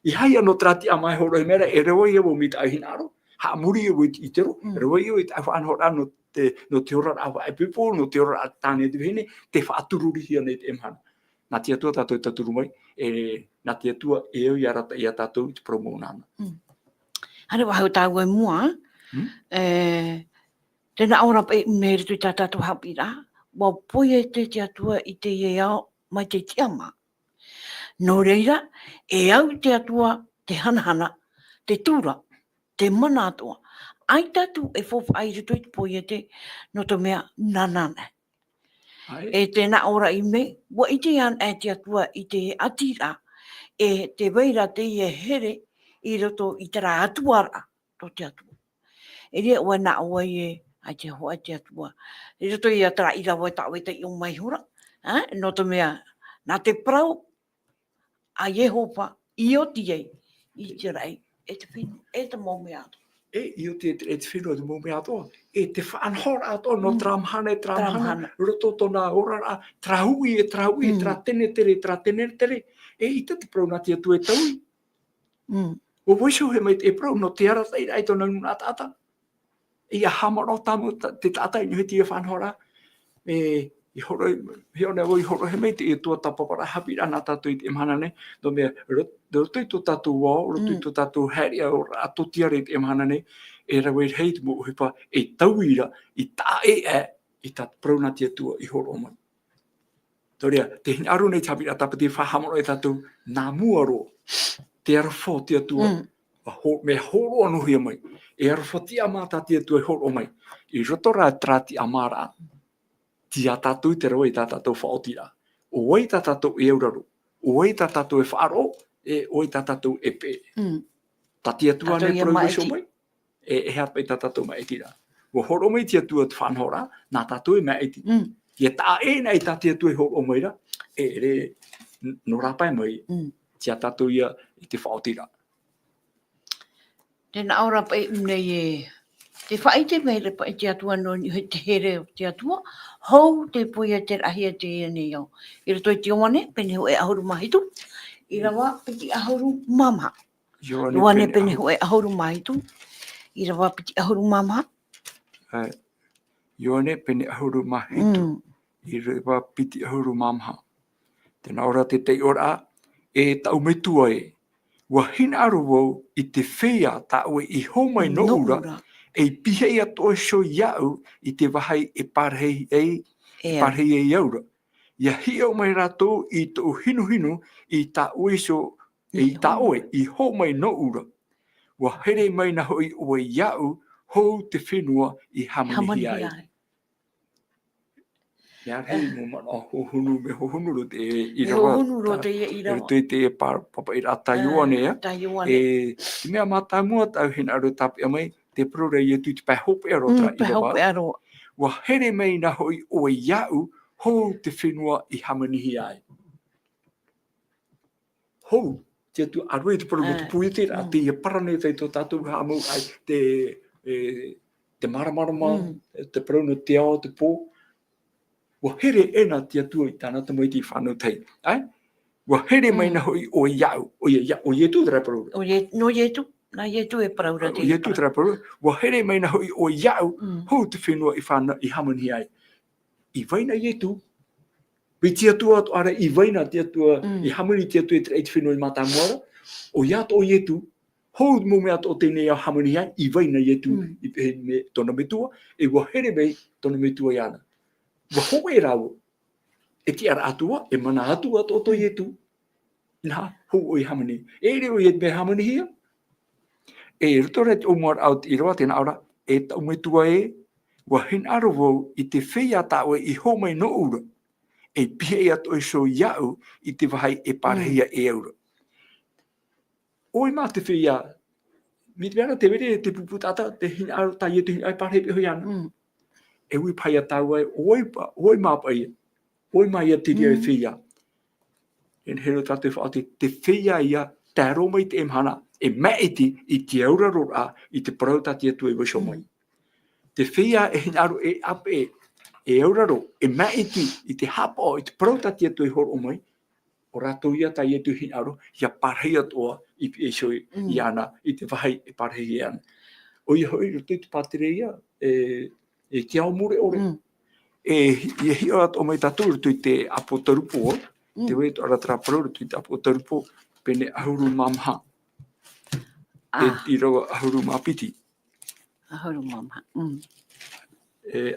I hai anō trati ama e horo e mera, e rewa ia wo mi tā hinaro. Ha muri ia wo i tero, rewa ia wo i tā whanhora no te ora awa e pipo, no te ora tāne te hene, te whaatururi hia nei te emhana. Nā te atua tātou taturu mai, nā te atua e au i arata i a tātou i te promo nāna.
Hane wahau tāu e mua, tēnā aura pa e unei ritu i tā tātou hapira, wa poe te atua I te ao mai te tiama. No reira, au te atua te hanahana, te tura, te mana atua. Ai tatu fofa ai ruto I te poe te no to mea nanane. E tēnā ora I me, wa I te an te atua I te atira, te weira te here I roto I te rā atuara, to te atua. E rea ua nā ua ai te hoa te atua. I roto I a tara I rawa tawe te I o mai hora, no to mea, nā te prau, a Yehopa, I o tie, I te rei, e te whinu, e te maume ato.
I o te whinu te maume ato, e te whaanhora ato, no tramhana, roto tōna orara, trahui, tra tene tere, I te prau nā te atu e taui. O woiso he mai te prau, no te ara tai rai tōna nuna tata. I a hamaro tamu, te tata I he tia whaanhora, I horo, heone o I horo he mei te I tua tapapara hapira nā tātou I te imhanane, no mea roto I tō tātou wao, roto I tō tātou haria o ato tiare I te imhanane, e rawe hei te mo uhipa, e tauira, I tā I tā prau nā tia tua I horo mai. Torea, te hini aru nei tapira tapati whahamaro e tātou nā muaro, te arafo tia tua, me horo anu hia mai, e arafo tia mata tia tua I horo mai, I roto rā trati amara, tia tātou te rawa I tā tātou whaotira. O oi tā tātou e auraro. O oi tā tātou e whaaro, oi tā tātou e pē. Tā tia tua ne prau wisho mai, e hapa I tā tātou mai tira. O horo mai tia tua te whanhora, nā tātou e mai ti. Ia tā e nei tā tia tua e horo mai ra, e re no rapai mai, tia tātou ia I te whaotira.
Tēnā aura pa nei te whaite mei le pa te atua no te here o te atua, hou te puia te rahia te ene au. I rato I te oane, pene ho e ahuru mahitu, I rawa piti ahuru mama. Ioane pene ho e ahuru mahitu, I rawa piti ahuru mama.
Ioane pene ahuru mahitu, I rawa piti ahuru mama. Tēnā ora te tei ora, e tau metua e, wa hina aru wau I te whea taue I homai no ura, e pihei ato so iau I te wahai e parhei e aura. Ia hi au mai rato I tō hinu I tā uiso I tā oe I homai no ura. Wa here mai na hoi o iau hou te whenua I hamanihi ai. Ia hei mo mana hohunu me hohunuru te I rawa.
Hohunuru te I rawa.
Te te papa I rata ioane ea. E te mea mata mua tau hina aru tapi amai, te prore I tu te pai hope aro tra I rawa. Wa here mai na hoi o iau hou te whenua I hamanihi ai. Hou, te atu arui te prore te pui te ra, te ia parane te tō tātou hamu ai te maramarama, te prone te ao, te pō. Wa here ena te atua I tāna ta mai ti whanau tei. Wa here mai na hoi o iau, o ietu te raparura.
No ietu, na ietu e paraura te.
O ietu te raparura. Wa here mai na hoi o iau, hou te whenua I whana I hamanihi ai. I waina ietu, Pei te atua ato ara I waina te atua, I hamani te atua te reiti whenua I mata moara, o iato o ietu, hou mo mea to tēnei au hamani ai, I waina ietu I me tona metua, e wa here mei tona metua I ana. Wa hoa e rau, e ti ara atua, e mana atua ato to ietu, nā, hou o I hamani. E reo I me hamani hia, e rutore te omar au I roa tēnā aura, e tau metua e, wa hin aro wau I te whea tāua I homai no ura, e pihei ato e so iau I te wahai e parhia e aura. Oi mā te whea, mi te mea te were te puputata, te hin aro tā ietu hin ai parhei pe hoi ana. E ui pai a tāua e, oi mā pai, oi mā ia te rea e whea. E hero tātou whaate, te whea ia, te aroma I te emhana, e maiti I te aura rora I te parauta te atu e wisho mai. Te whea e hin aro e ape e auraro, e maiti I te hapa I te parauta te atu e horo mai, o rato ia ta ietu hin aro, ia parhei atoa I e soi I ana, I te wahai e parhei I ana. O ia hoi roto I te pātere ia, e te ao mure ore. E hio ato mai tātou roto I te apo tarupo, te wei to aratara parau roto I te apo tarupo, pene ahuru mamha. I roa ahuru mapiti.
Ahuru mamha.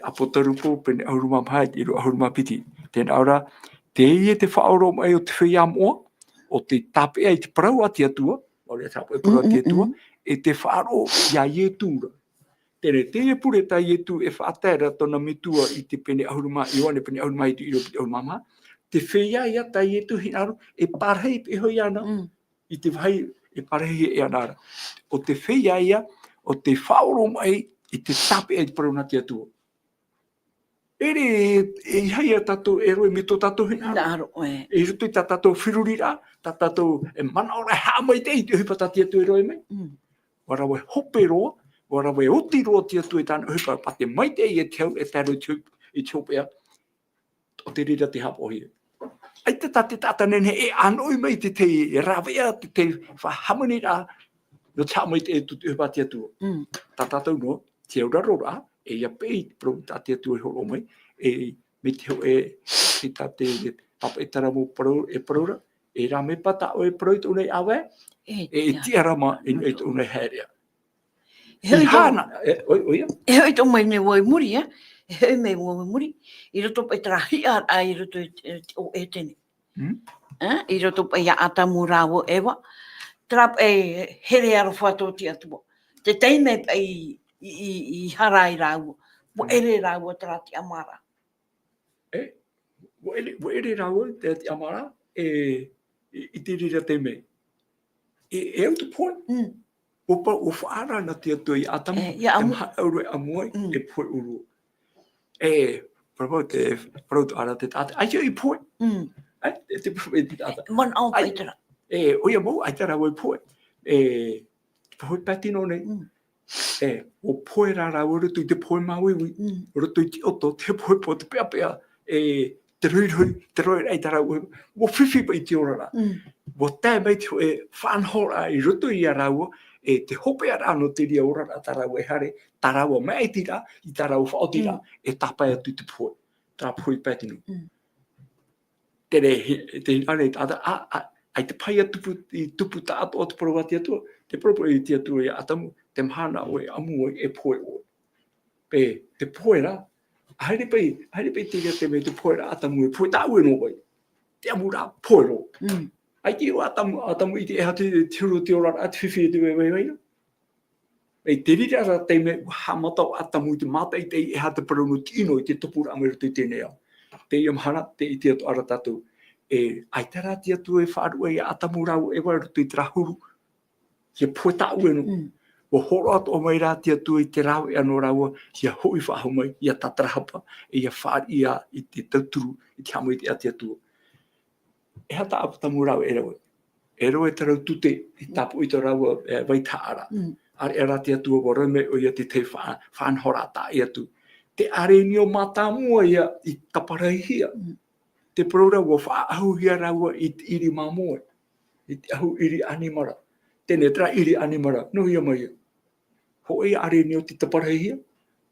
apotarupo pene ahuruma mai I ro ahuruma piti. Tēnā ora, te ie te whaoro mai o te whia moa, o te tape ai te parau ati atua, o le tape parau ati atua, e te whaaro ia ietura. Tere te e pure ta ietu e whaatera tona mitua I te pene ahuruma, I wane pene ahuruma I te iro pene ahuruma ma, te whia ia ta ietu hinaru, e parhei pe hoi ana, I te vai e parhei e anara. O te whia ia, o te whaoro mai I te tape ai te parau ati atua. Ere e haia tatou e roe me tō tatou hinaru. E ruto I ta tatou whirurira, ta tatou e mana ora haa mai te I te hupa tati atu e roe mai. Warawe hope roa, warawe oti roa ti atu e tāna hupa pate mai te I e teo e tāru I te hopea o te rira te hapo hia. Ai te tata nene e anoi mai te e rawea te whahamani rā no tā mai te e tu hupa ti atu. Ta tatou no, te auraro rā, e ia pei pro tati atu e horo mai, e me te ho e tate papa e tara mo e praura, e rā me pata o e proi tu nei awe, e tiarama I tu nei herea. I hana, oia?
E hoi tō mai me woi muri, e hoi me woi muri, I roto pa I tarahi a I roto o e tene. I roto pa ia atamu rāwo ewa, trap e here aro whato ti atua. Te teime pa I harai rāwo, mo ere rāwo trati amara.
Mo ere rāwo trati amara, I te rira teime. E au te point. O whaara na te atu I atamu, e maha auroi amuai, e poi uru. Parau tu ara te tate, ai I poi. Te poi te tate.
Man au paitara.
Oia mo, ai tara wai poi. Poi patino nei. O poi rā rāua rutu I te poi mauiwi. Rutu I te oto, te poi po te pea pea. Te roi ai tara wai. Wo whiwhi pa I te ora rā. Wo tai mai te e whanhora I rutu I a rāua. E te hope a rāno te ria ora rā tarawa e hare. Tarawa mai tira, I tarawa whaotira. E tapai atu te poi. Tā poi patino. Tere, te are tata, ai te pai atupu I tupu ta ato o te parawati atua. Te propo I te atua I atamu. Te mahana o e amu e poi o. Pe, te poi rā. Haere pei te ria te me te poi rā atamu e poi tā ue no wai. Te amu rā poi ro. Ai ki o atamu I te eha te huru te ora rā te whiwhi te wei. Ei te rira rā te me hamata o atamu I te mata I te eha te parauno tino I te topu rā meru te tēnei au. Te ia mahana, te I te atu ara tātou. Ai te rā te atu e whaarua I atamu rau e wai rutu I te rahuru. Ia poi tā ue no. Wa horo atu o mai rā te atu I te rau e ano raua, ia hoi whaho mai, ia tatarahapa, ia whaari ia I te tauturu, I te hamu I te ati atua. E hata apatamu rau e raua. E raua e tarau tute, I tapu I te raua vai taara. Are e rā te atua wa rame o ia te te whanhora tā I atu. Te are ni o mātāmua ia I taparahihia. Te praura wa whaahu hia raua I te iri māmoe. I te ahu iri animara. Tēnei tra iri animara, no ia mai. Ho e are ni o te taparahihia,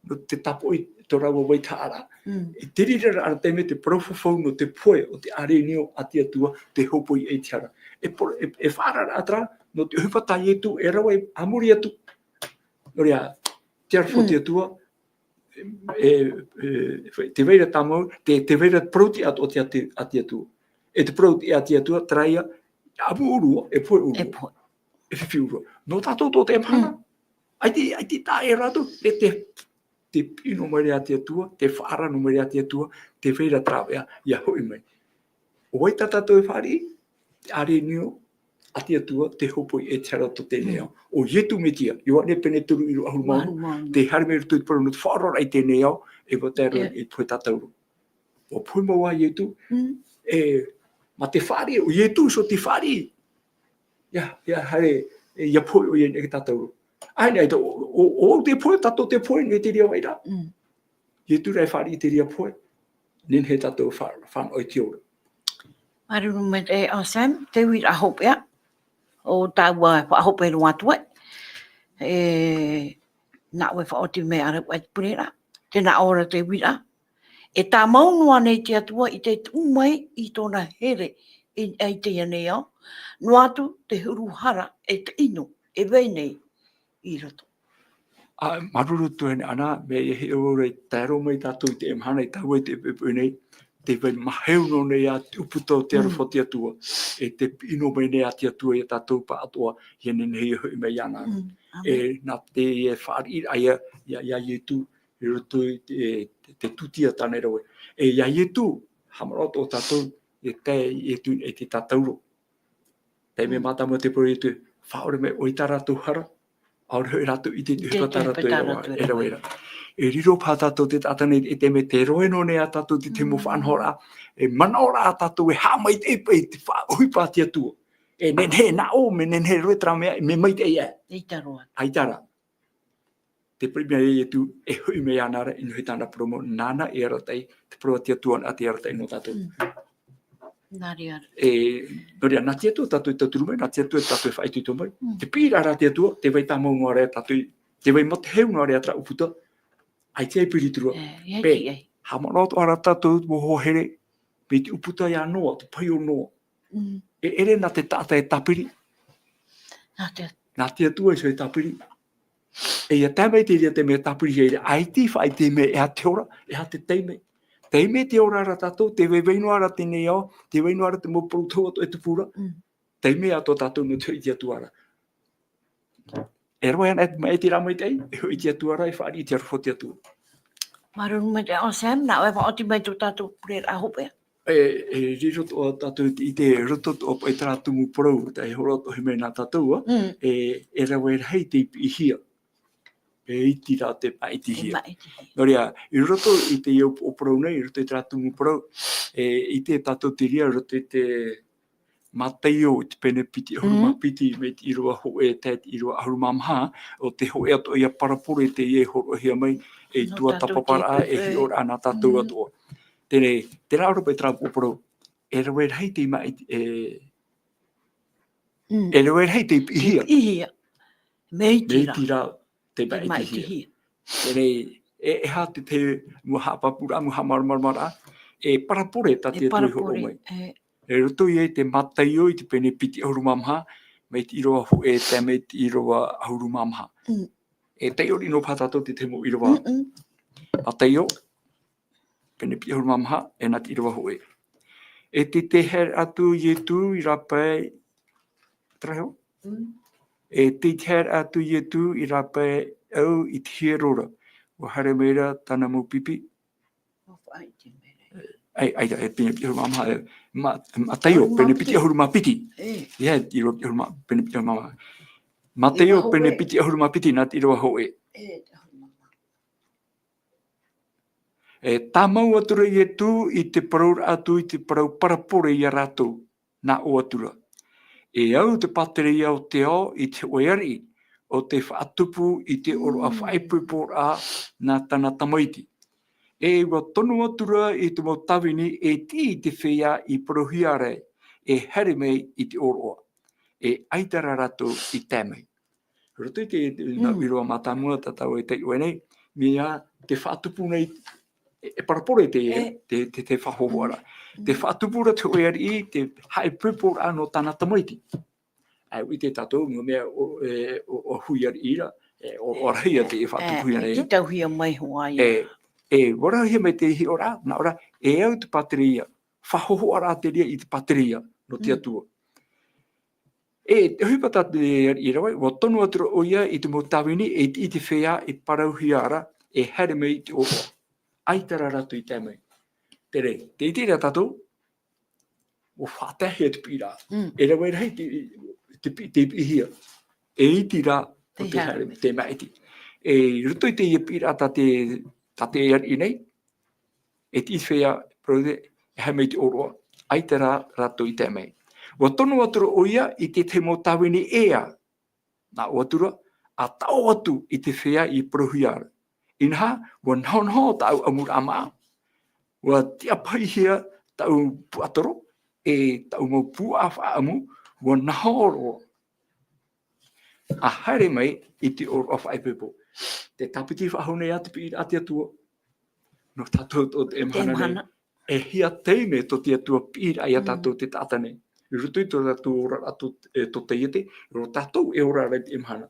no te tapo I te rawa wai taara. I te rira ara te me te profofau no te poe o te are ni o ati atua te hopo I eitiara. E whaara atra no te hupata I etu e rawa e amuri atu. No rea, te arwhoti atua, te veira tamau, te veira prouti atu o te ati atua. E te prouti ati atua, traia, amu urua, e poe urua. E whiwhi urua. No tātou tō te mana. Ai te tā e ratu, te pino mai rea te atua, te whaara no mai rea te atua, te veira trawea, ia hoi mai. O wai tātou e whaari, te are nio, ati atua, te hopo I e te hara to tēnei au. O ietu me tia, I wane pene turu I ro ahu maunu, te hari me rutu I paru no te whaarora I tēnei au, e wa tēra I poe tātauru. O poe maua ietu, ma te whaari, o ietu so te whaari, ia hare, ia poe o iene ke tātauru. Ai nei, o te poe, tato te poe, ne te ria waira. Ietu rei whaari I te ria poe, nen he tato whan oi te ora.
Maruru me te Sam, te wira hopea, o tāua whahope ro atua. Nā ue whaoti me ara wai purera, te nā ora te wira. E tā maunua nei te atua I te umai I tōna here I te anei au. No atu te huruhara e te ino, e wei nei I rato.
Maruru tuhene ana me he ore taro mai tātou te emhana I tāua te pepe nei, te vai maheu no nei a uputo te arafoti atua, te ino mai nei a te atua I tātou pa atua, hene nei hui mai ana. Nā te whaari aia, ia ietu, I roto te tutia tāne rawe. Ia ietu, hamarot o tātou, te ietu te tātauro. Te me mata mo te pori tu, whaore me oitara tu hara, aore hoi ratu I te hipatara tu e rawera. E riro pā tātou te tātane te me te roe no ne a tātou te mo whanhora, e manaora a tātou e hāmai te pei te whaoi pātia tua. E nen he na o, me nen he roe tra mea, me mai te ia.
Eitaroa.
Aitara. Te primea e tu e hui me anara I nuhi tāna promo, nana e aratai, te proa tia tua a te aratai no tātou.
Nari ara.
Noria, nā tia tua tātou I tāturu mai, nā tia tua tātou e whaitu tō mai. Te pīra ara tia tua, te vai tāmau ngā rea tātou, te vai mate heu ngā rea tra uputa, ai te piri turua. Pē, hamanot ara tātou moho here, me te uputa ia noa, te pai o noa. E ere nā te tāta e tapiri. Nā tia tua e tapiri. E ia tāmei te ria te mea tapiri heire, ai ti whai te mea e ha te ora, e ha te teime. Teime te ora ara tātou, te veino ara te neo, te veino ara te mopuru tō e tupura. Teime a tō tātou no te iti atu ara. E roe ana e te ramai tei, e hoi iti atu ara, e whaari iti arwhoti atu.
Maruru me te o Sam, nā e whaoti mai tō tātou pure a hopea.
E riro tō tātou I te roto tō e tara tumu porou, te horo tō hime nā tātou, e rawe hei te I hia. E iti rā te maiti hia. Noria, I roto I te iau o porou nei, I roto I tara tumu porou, I te tātou te ria, roto I te mateio I te pene piti ahuruma piti, me te irua hoe te irua ahuruma maha, o te hoe ato ia parapore te ie horo hia mai, e tua tapapara e hi ora ana tātou atoa. Tēnei, te rā oropa I tara porou, e rawe hei te maiti, e rawe hei te ihia.
Ihia. Meiti
rā. Te maiti hia. Tēnei, e ha te muha papura, muha marmara, e parapore ta te tui horo mai. E roto I te mataio I te pene piti ahuruma maha, me te iroa hoe te me te iroa ahuruma maha. E te ori no pātato te mo iroa. Mataio, pene piti ahuruma maha, e nā te iroa hoe. E te her atu I tu I rapai, traho? E te her atu I tu I rapai au I te hierora. O hare meira tana mo pipi. Ai, e pene piti ahuruma maha. Mataio, pene piti ahuruma piti. Ia, iroa piti ahuruma, pene piti ahuruma maha. Mataio, pene piti ahuruma piti, nā te iroa hoe. E tāmau atura I tu I te parau atu I te parau parapore I a rātou, nā o atura. E au te patere I au te ao I te oeari, o te whaatupu I te oro a whaipupor a nā tana tamaiti. E wa tonu atura I te mau tawini e ti I te whea I parohiare, e here mei I te oroa. E aitara rātou I tēmei. Roto I te iroa mātāmua tatau e te uenei, mea te whaatupu nei, e parapore te whahohora. Te whaatupura te oeari I te haipupor a no tana tamaiti. Ai I te tātou, mea o huiari ira, o rahia te whaatupuia nei.
E tauhia mai hoa ia.
E warahia me te hi ora, nā ora, e au te pateria, whahoho ara te ria I te pateria, no te atua. E te huipata te irawa, wa tonu atura o ia I te mo tawini, e I te whea, e parauhia ara, e here mei te oroa. Aitara ratu I tēmei. Tere, te itiria tātou, o whātahi te pira. E rawe rei te ihia. E itira o te here, te maiti. E ruto I te ia pira ta te iari nei, e ti whea, prode, e hei mei te oroa. Aitara ratu I tēmei. Wa tonu atura o ia I te mo tawini ea, nā o atura, a tau atu I te whea I prohiara. Inha, wa nahonho tau amura ama, wa tia paihia tau puatoro, e tau mau puafa amu, wa nahoro. A haere mai I te oro of aipepo. Te tapiti whahone a te pira ati atua. No tātou o te emhana nei. E hia teime to te atua pira I a tātou te tātane. I rutu I to tātou ora atu to te iete, ro tātou e ora rei te emhana.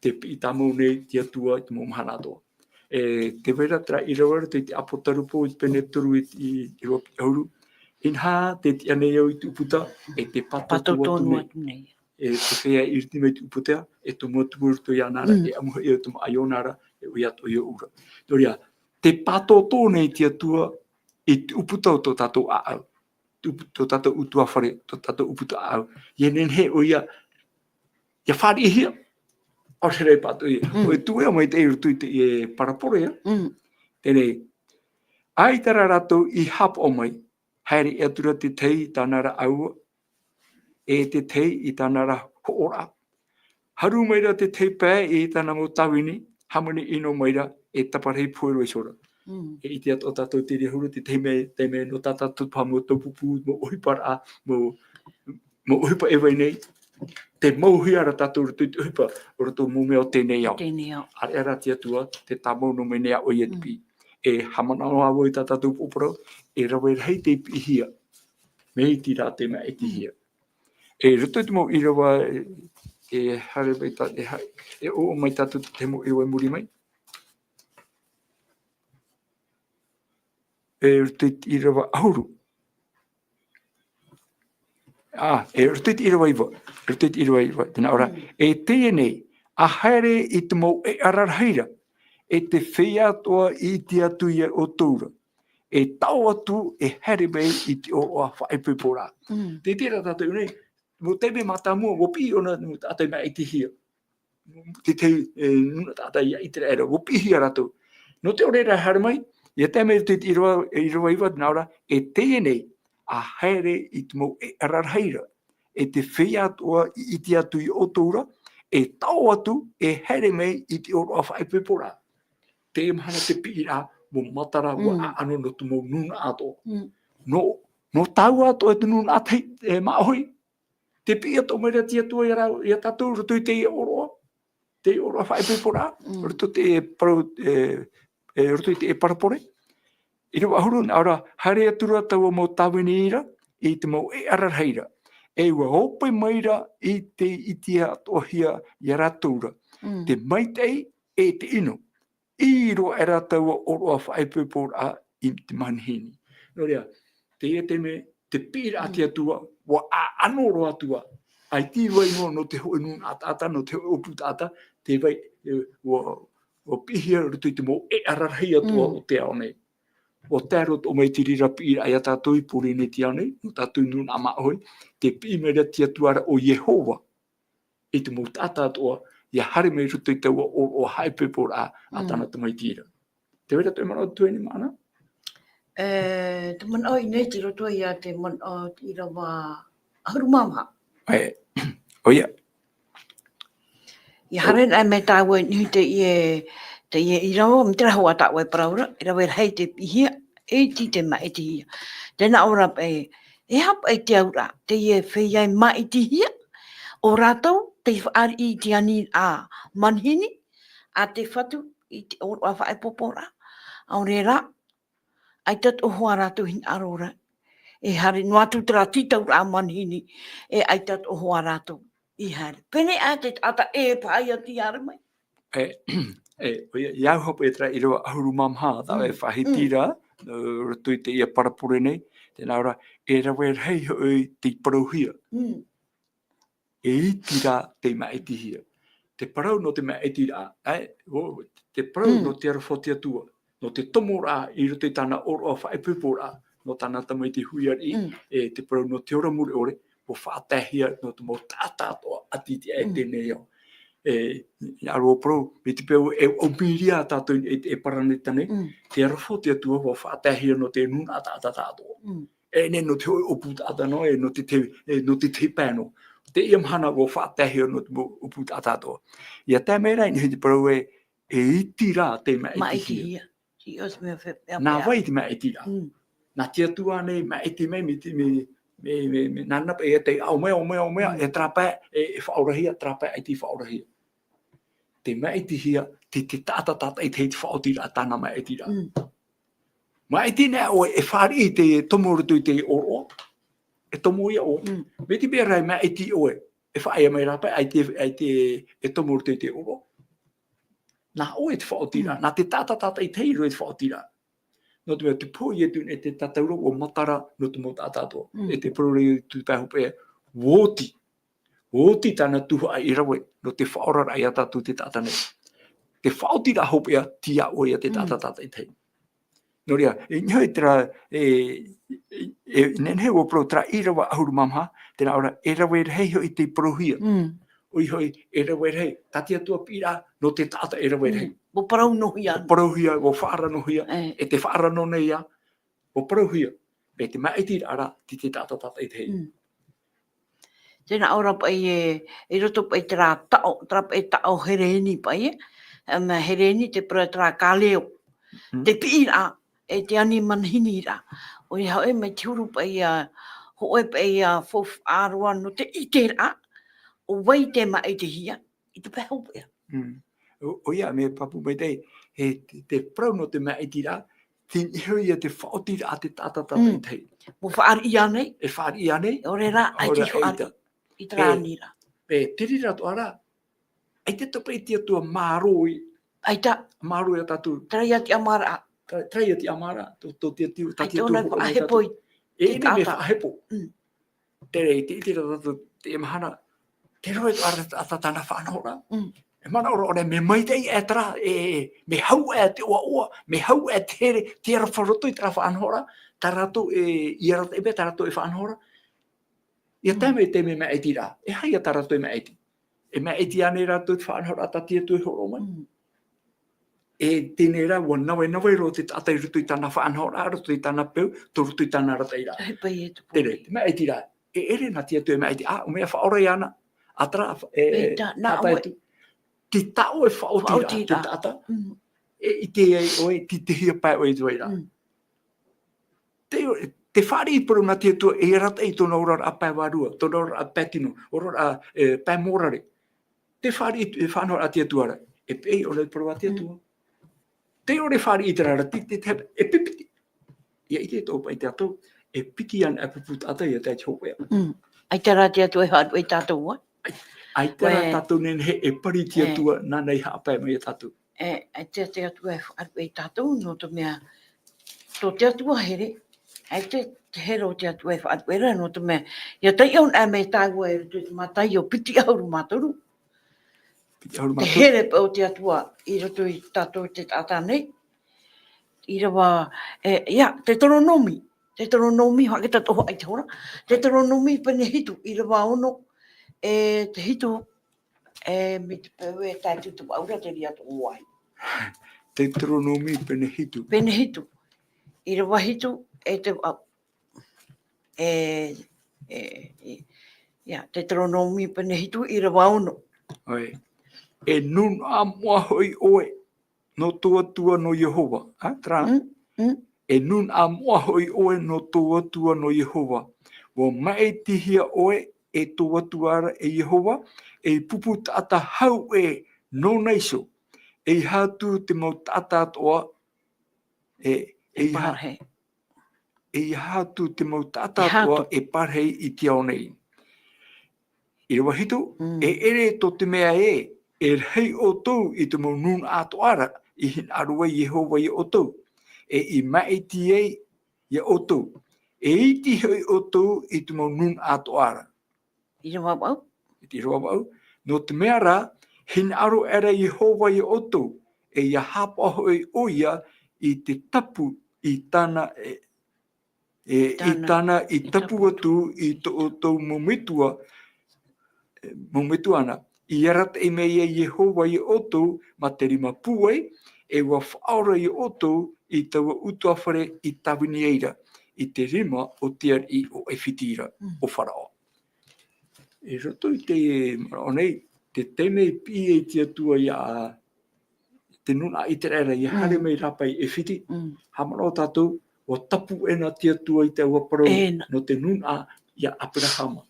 te pi tamo nei te tua te mo mahana to. Te vera tra I rawa te apotarupo I pene turu I roki auru. Inha te te ane au I te uputa te pato tua tu nei.
nei.
Te whea I riti mai te uputea te motu to ia nara amuha I te ayonara ui ato I ura. Toria, te pato tō nei te atua I te uputa o tō tātou aau. Tō tātou utua whare, tō tātou uputa aau. Ie nen he o ia whari hia. O te rei pato ia. O tuea mai te iru tui te I parapore ia. Tenei, ai tara ratou I hap o mai, haere e atura te tei tānara aua, te tei I tānara hoora. Haru maira te tei pē tāna mo tawini, hamani ino maira taparei puero I sora. I te ato tātou te rehuru, te tei me no tātou pā mo taupupu, mo ohipara, mo ohipa e wai nei, te mauhi ara tātou rutu te ohipa, o rato mo mea o tēnei au. Are ara te atua, te tāmau no menea o ietpi. Hamana o awo I tātou poporo, rawe rei te pihia. Me iti rā te mea iti hia. Ruto te mo I rawa, hare mai tā, o mai tātou te mo I wai muri mai. Ruto I rawa ahuru. Ruto I rawa iwa. Ruto I rawa iwa. Tēnā ora, tēnei, a haere I te mo ararheira, te whea toa I te atu ia o tūra. Tau atu haere mei I te o whaipupora. Te tērā tātou nei, mo teime mātamua, wo pi ona mo tātou mea iti hia. Te tei, nuna tātou ia iti era, wo pi hia ratou. No te ore haere mai, ia tēmei te I rawa iwa nāra, tēnei, a haere I te mo ararheira, te whea toa I te atu I o tūra, tau atu haere mei I te o whaipupora. Te mahana te pira, mo matara, mo ano no tu mo nuna ato. No tau ato te nuna atei, maahoi. Te pia to mera tia tua ia tātou, rutu I te oroa. Te oroa whaipupora. Rutu te rutu I te parapore. I rawa ahuru, ora, hare atura taua mo tawini ira, I te mo ararheira. Ua hope maira I te itia atohia I ratura. Te maitei te ino. I roa e rātaua oroa whaipupora I te manhini. No rea, te me, te pira ati atua, wa ano roa atua. Ai ti wai no te hoi nun ata, no te hoi opu ata, te wai, wa pihia rutu I te mo ararhei atua o te ao nei. O tēro o mai tirira pira ai a tātou I puri ne te ao nei, no tātou nun ama hoi, te pi mera tia tuara o Yehova. I te mo tata atua, ia hare mei rutu I te o haipupora a tāna te mai tira. Te wera tui mana o tueni mana?
Te mana o I nei te roto ia te mana o I rawa ahuru mama.
Oia.
I hare nai me tāua ni te I rawa, me te rawa tāua paraura, I rawa hei te pihia, ti te maiti hia. Tēnā ora hapa te aura, te wheiai maiti hia, o rātou, te whaari I te ani a manhini, a te whatu I te ora whaipopora, au rera, ai tat o hoa rātou hin arora, hare noatu tera titau a manhini, ai tat o hoa rātou I hare. Pene a te ata pai a ti are mai.
Iau hopo tra I roa ahuru mamha, tā whahitira, rutu I te ia parapure nei, tēnā ora, rawe rei hoi te parauhia. Tira te maiti hia. Te parau no te maiti rā, te parau no te arafotia tua, no te tomo rā I roto I tāna oroa whaipupo rā, no tāna tamaiti huiari, te parau no te ora muri ore, o whaatahia no te mo tātātoa ati te tēnei au. Aro pro, me te peo o miria tātou paranetane, te arafotia tua o whaatahia no te nuna tātātoa. Ne no te opu tāta no, no te te pēno. Te iamhana o whaatahia no te opu tātātoa. Ia tā mera ni te parau iti rā te maiti hia. Nā vai te maiti rā. Nā tia tua nei maiti mei me nanapa te au mea, trapa whaurahia, trapa ti whaurahia. Te maiti hia, te tāta I te whaoti rā tāna maiti rā. Maiti nea o whari I te tomorutu I te oro, tomo ia o. Me te bea rai maiti oe, whaia mai rapa, ai te tomorutu I te oro. Nā oe te whaotira, nā te tata I tei roi te whaotira. No te mea te pō I etu e te tatauro o matara no te mo tātātoa. E te porori tu pēhope wōti. Wōti tāna tuha I rawe no te whaorara I atatu te tātane. Te whaotira hopea tia oe te tata I tei. No rea, e nhoi tera, nenhe o pro tera I rawa ahuru mamha, tēnā ora e rawe rei hoi te prohia. Oi hoi e rawe rei, tati atua pira no te tata e rawe rei.
Mo parau nohia.
O prohia, o whaara nohia, e te whaara no nei ia, o prohia. Me te maitira ara, ti te tata I tei.
Tēnā ora pai e roto pai tera tao hereni pai hereni te pra tera kāleo. Te pira e te ani manhini ra. O i hau me tiuru pai hoe pai fof arua no te ite ra. O wai te ma e te hia. I te pēhau pēr.
O ia me papu mai tei, te prau no te maitira, te ihoia te whaotira a te tata I tei.
Mo whaari ia nei.
E whaari ia nei.
Ore ra, ai te whaari. I te rāni ra.
Pe tirira to ara, ai te tope I tia tua māroi.
Ai ta.
Māroi a tatu.
Trai ati amara.
Trai ati amara. To tia tiu.
Ai te ona whaahepo I
te tata. E me whaahepo. Tere te itira tatu te mahana. Te roe to ara atatana whanahora. E mana ora ora me maitei e tara, me hau e te oa, me hau e te ara wharoto I tara whanahora. Tarato I ara ebe tarato e whanahora. Ia tēmei te me maitira. E hai a tarato e maiti. E maiti ane rato te whanahora atati e tui horo mai. E tēnei rā, wa nawe ro te tata I rutu I tāna whanahora, rutu I tāna peu, to rutu I tāna rataira. Tere, te maitira. E ere na tia tui maiti. O mea whaora I ana. Atra, tata e tu. Te tau e whaotira te tata. I te oe, te hia pai oe tu eira. Te whare I puru na tia tua e rata I tōna orara a pai warua, tōna orara a patino, orara a pai morare. Te whare I whanora a tia tuara. E pei o le puru a tia tua. Te ore whare I te rara, e pipiti. Ia I te tō pai te ato, e piti an e puput ata I a te hopea.
Ai te rā tia tua e hātu e tātou wa?
Ai te rā tātou nen he e pari tia tua nā nei haapai mai a tātou.
Ai te tua e hātu e tātou, no to mea, tō te tua here. Ai te hero te atu e whaatuera, no te mea, ia tai au nā me tāua e rutu te matai o piti auru mātoru. Te here pa o te atua I rutu I tātou te tata nei. I rawa, te toronomi. Te toronomi, hake ta toho ai te hora. Te toronomi pane hitu, I rawa ono, te hitu, me te pēwe e tai tutu aura te ria to oai.
Te toronomi pane hitu.
Pane hitu. I rawa hitu, e te te toronomi pane hitu I rawa ono.
Oi. E nun a mua hoi oe no tua no Yehova. Tra? E nun a mua hoi oe no tua no Yehova. Wa mai tihia oe e tuara e Yehova. E pupu tata hau e no naiso. E hatu te mau tata toa. E hatu te mau tata toa e parhei I te ao nei. I rawa hitu, e ere to te mea e rei o tau I te mau nun atoara I hin arua Yehova I o tau. E I maiti I o tau. E iti hoi o tau I te mau nun atoara.
I rawa wau?
I rawa wau. No te mea rā, hin aru era Yehova I o tau. E ia hapa hoi oia I te tapu I tāna I tapu atu I to o tau momitua ana. I arata I mea Yehova I o tau ma te rima puai e wa whaora I o tau I taua utuawhare I tawini eira I te rima o tiar I o e whitira o wharao. E roto I te maronei, te temei pi e tia tua I a te nuna I te rera I hare mei rapai e whiti. Hamano tātou o tapu ena tia tua I te waparau no te nuna I a Abrahama.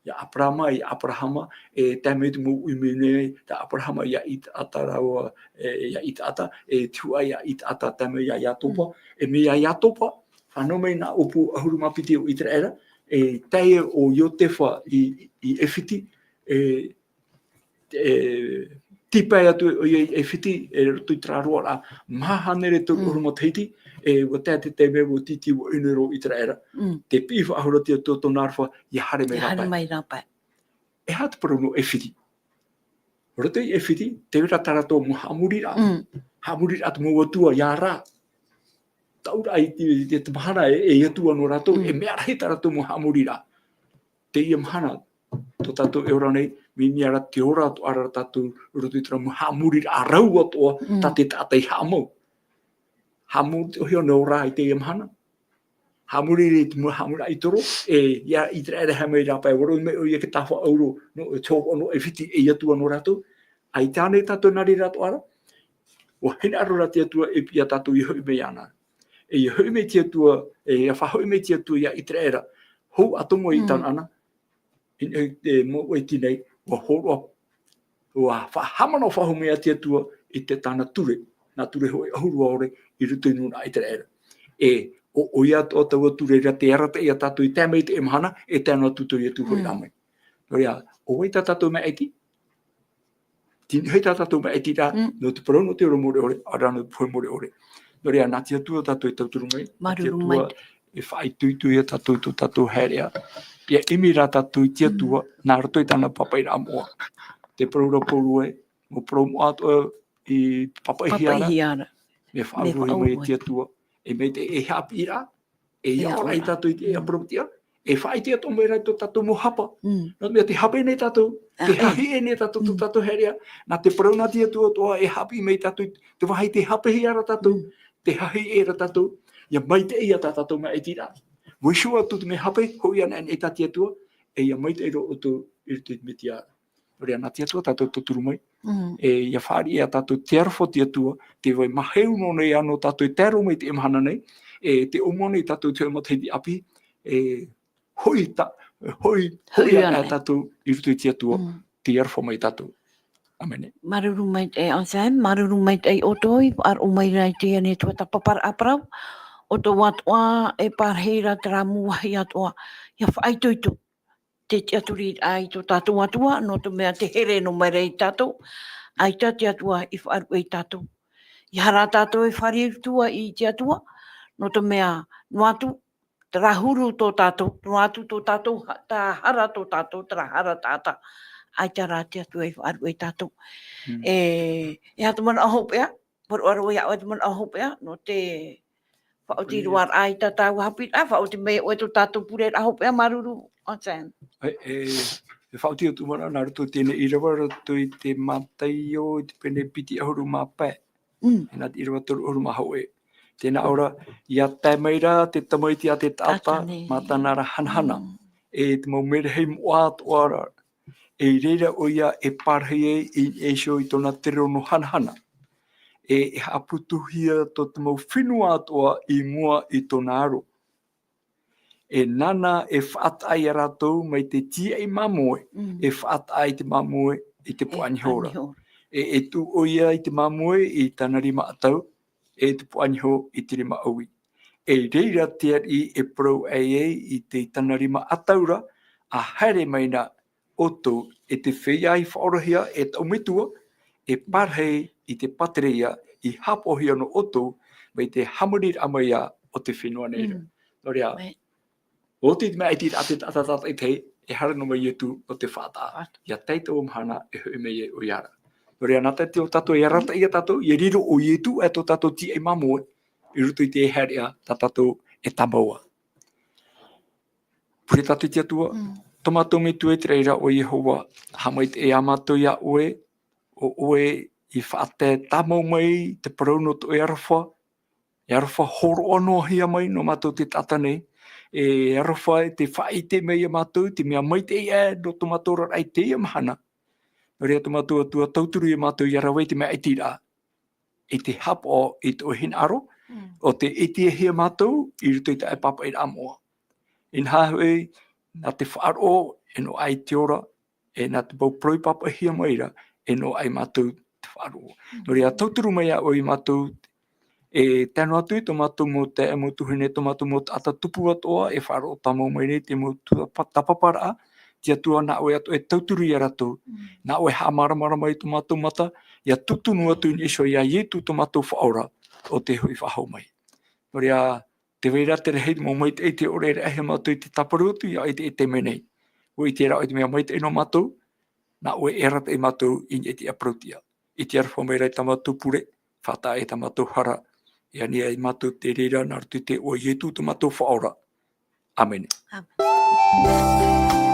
Ia Abrahama e tēmei tu mou uimene te Abrahama ia ita ata raua ia ita ata e tua ia ita ata tēmei ia iatopa e me ia iatopa whanau mei nā opu ahuru mapiti o itra era e teie o Iotefa I Efiti tipai atu e whiti e tui traroa la mahanere tu uruma teiti e watete te me wo titi wo inero i traera te pifa ahora te to narfa i hare me rapa e hat prono e whiti rote e whiti te wera tarato mo hamurira hamurira at mo watua yara taura ai te mahana e atua no rato e mea rahi tarato mo hamurira te ia mahana to tato e ora nei mi ara te ora to ara tato roto tra mo hamuri a rau ato tate tatai hamo hamu o hio no rai te ia mahana hamuri rit mo hamura i toro e ia i tra era hame ra pa oro me o ia ke tafa euro no e chop ono e fiti e atua no rato ai tane tato nari rato ara o hina aro rati atua e pia tato i hoi me ana e i hoi me tia tua e a fa hoi me tia tua ia i tra era ho atomo i tan ana e mo e tinei o horo wa fa hamano fa home tia tua i te tana ture na ture hoi ahuru ore i rutu nu ai te era e o ia o tau ture ra te ara te ia tatu i tamei te emhana e tana tutu i tu hoi ame ria o i tatu me eti tin hei tatu me eti ra no te prono te ro ore ara no foi more ore ria na tia tua tatu i tatu mai tia tua e fai tu ia tatu heria ia imira tatu i tia tua na roto i tana papai ra moa te proura porue mo promo ato i papai hiara me whauru i mai tia tua e me te e hapira e ia ora i tatu i te aprotia e whai tia to mera to tatu mo hapa no me te hape nei tatu te hahi e nei tatu heria na te prouna tia tua toa e hapi mei tatu te wahai te hape hiara tatu te hahi e ra tatu ia mai te ia tatu me e tira Wishua tu me hape ho ia na e tatia tua e ia mai te ro o tu i te mitia ria na tia tua tatu tuturu mai e ia whari ia tatu te arfo tia tua te vai maheu no nei ano tatu i tero mai te emhana nei e te umone tatu te matei api e hoi ia tatu i rutu tia tua te arfo mai tatu amene
maruru mai te ansem maruru mai te otoi ar umai rai te ane tua tapapar aprau o to watoa e parheira tra muahi atoa ia whaitoito te tiaturi ai to tatu atua no to mea te here no mai rei tatu ai te atua i whaaru e tatu i hara tatu e whari tua i te atua no to mea no atu trahuru to tatu no atu to tatu ta hara to tatu tra hara tata ai te rati atu e whaaru e tatu e atu mana aho pea por aro ia o atu mana aho pea no te Whaoti ruar ai ta tau hapi a whaoti me o to tatu pure aho pea maruru onsen.
E whaoti o tu mana na ruto tēne i rawa ruto i te matai o te pene piti ahuru mapai. E nā i rawa toru ahuru maho e. Tēnā ora i a tai meira te tamaiti a te tata matanara hanhana. E te mau mere hei mua atoara. E reira o ia e parhei e sho i tona te rono hanhana. E haputuhia to te mau whinua atoa i mua i tona aro. E nana e whaatai a ratou mai te tia i mamoe, e whaatai te mamoe i te puanihora. E tu o ia i te mamoe i tana rima atau, e te puaniho i te rima aui. E reira te i e pro i te tana rima ataura, a haere maina oto e te whia i whaorohia e tau mitua, e parhei i te patereia i hapohia no oto, mai te hamurir amaia o te whenua neira. Norea, o te mea i te atata i te, e hara no mai etu o te whata. Ia teita o mhana e hui mei e o iara. Norea, nā te o tato e rata i a tato, i riro o ietu e to tato ti e mamoe, i rutu i te e herea ta tato e tamaua. Pure tato i te atua, tomato me tu e treira o Yehova, hamai te e amato ia oe, o oe i whaate tamau mai te parauno to e arafa horo anō hia mai no mātou te tatane, e arafa te whaite mei a mātou, te mea mai te ia no tomato rai te ia mahana. No rea tomato atua tauturu i mātou i arawei te mea itira, e te hapo i te ohin aro, o te iti e hia mātou, i ruto i te papa i amoa. In hahoi, nā te whaaro, e no ai te ora, e nā te bau proi papa hia maira, e no ai mātou te whaaro. No rea tauturu mai a o i mātou, e tēnu atu i tomato mo te emo tuhine tomato mo ata tupu atoa, e whaaro tamau mai nei te mo tapapara, tia tua na oe atu e tauturu i aratou, na oe haamaramara i tu mātou mata, ia tutunu atu ni iso ia ietu tu mātou whaora o te hui whahau mai. Norea, te weira te rehei mo mai te eite ore re ahe mātou i te taparu atu, ia eite e te menei. O i te rao i te mea mai te ino mātou, na oe e rata i mātou i te aprautia. I te arwha mai rai ta mātou pure, whata e ta mātou hara, ia nia i mātou te reira nā rutu te o ietu tu mātou whaora. Amen.
Amen.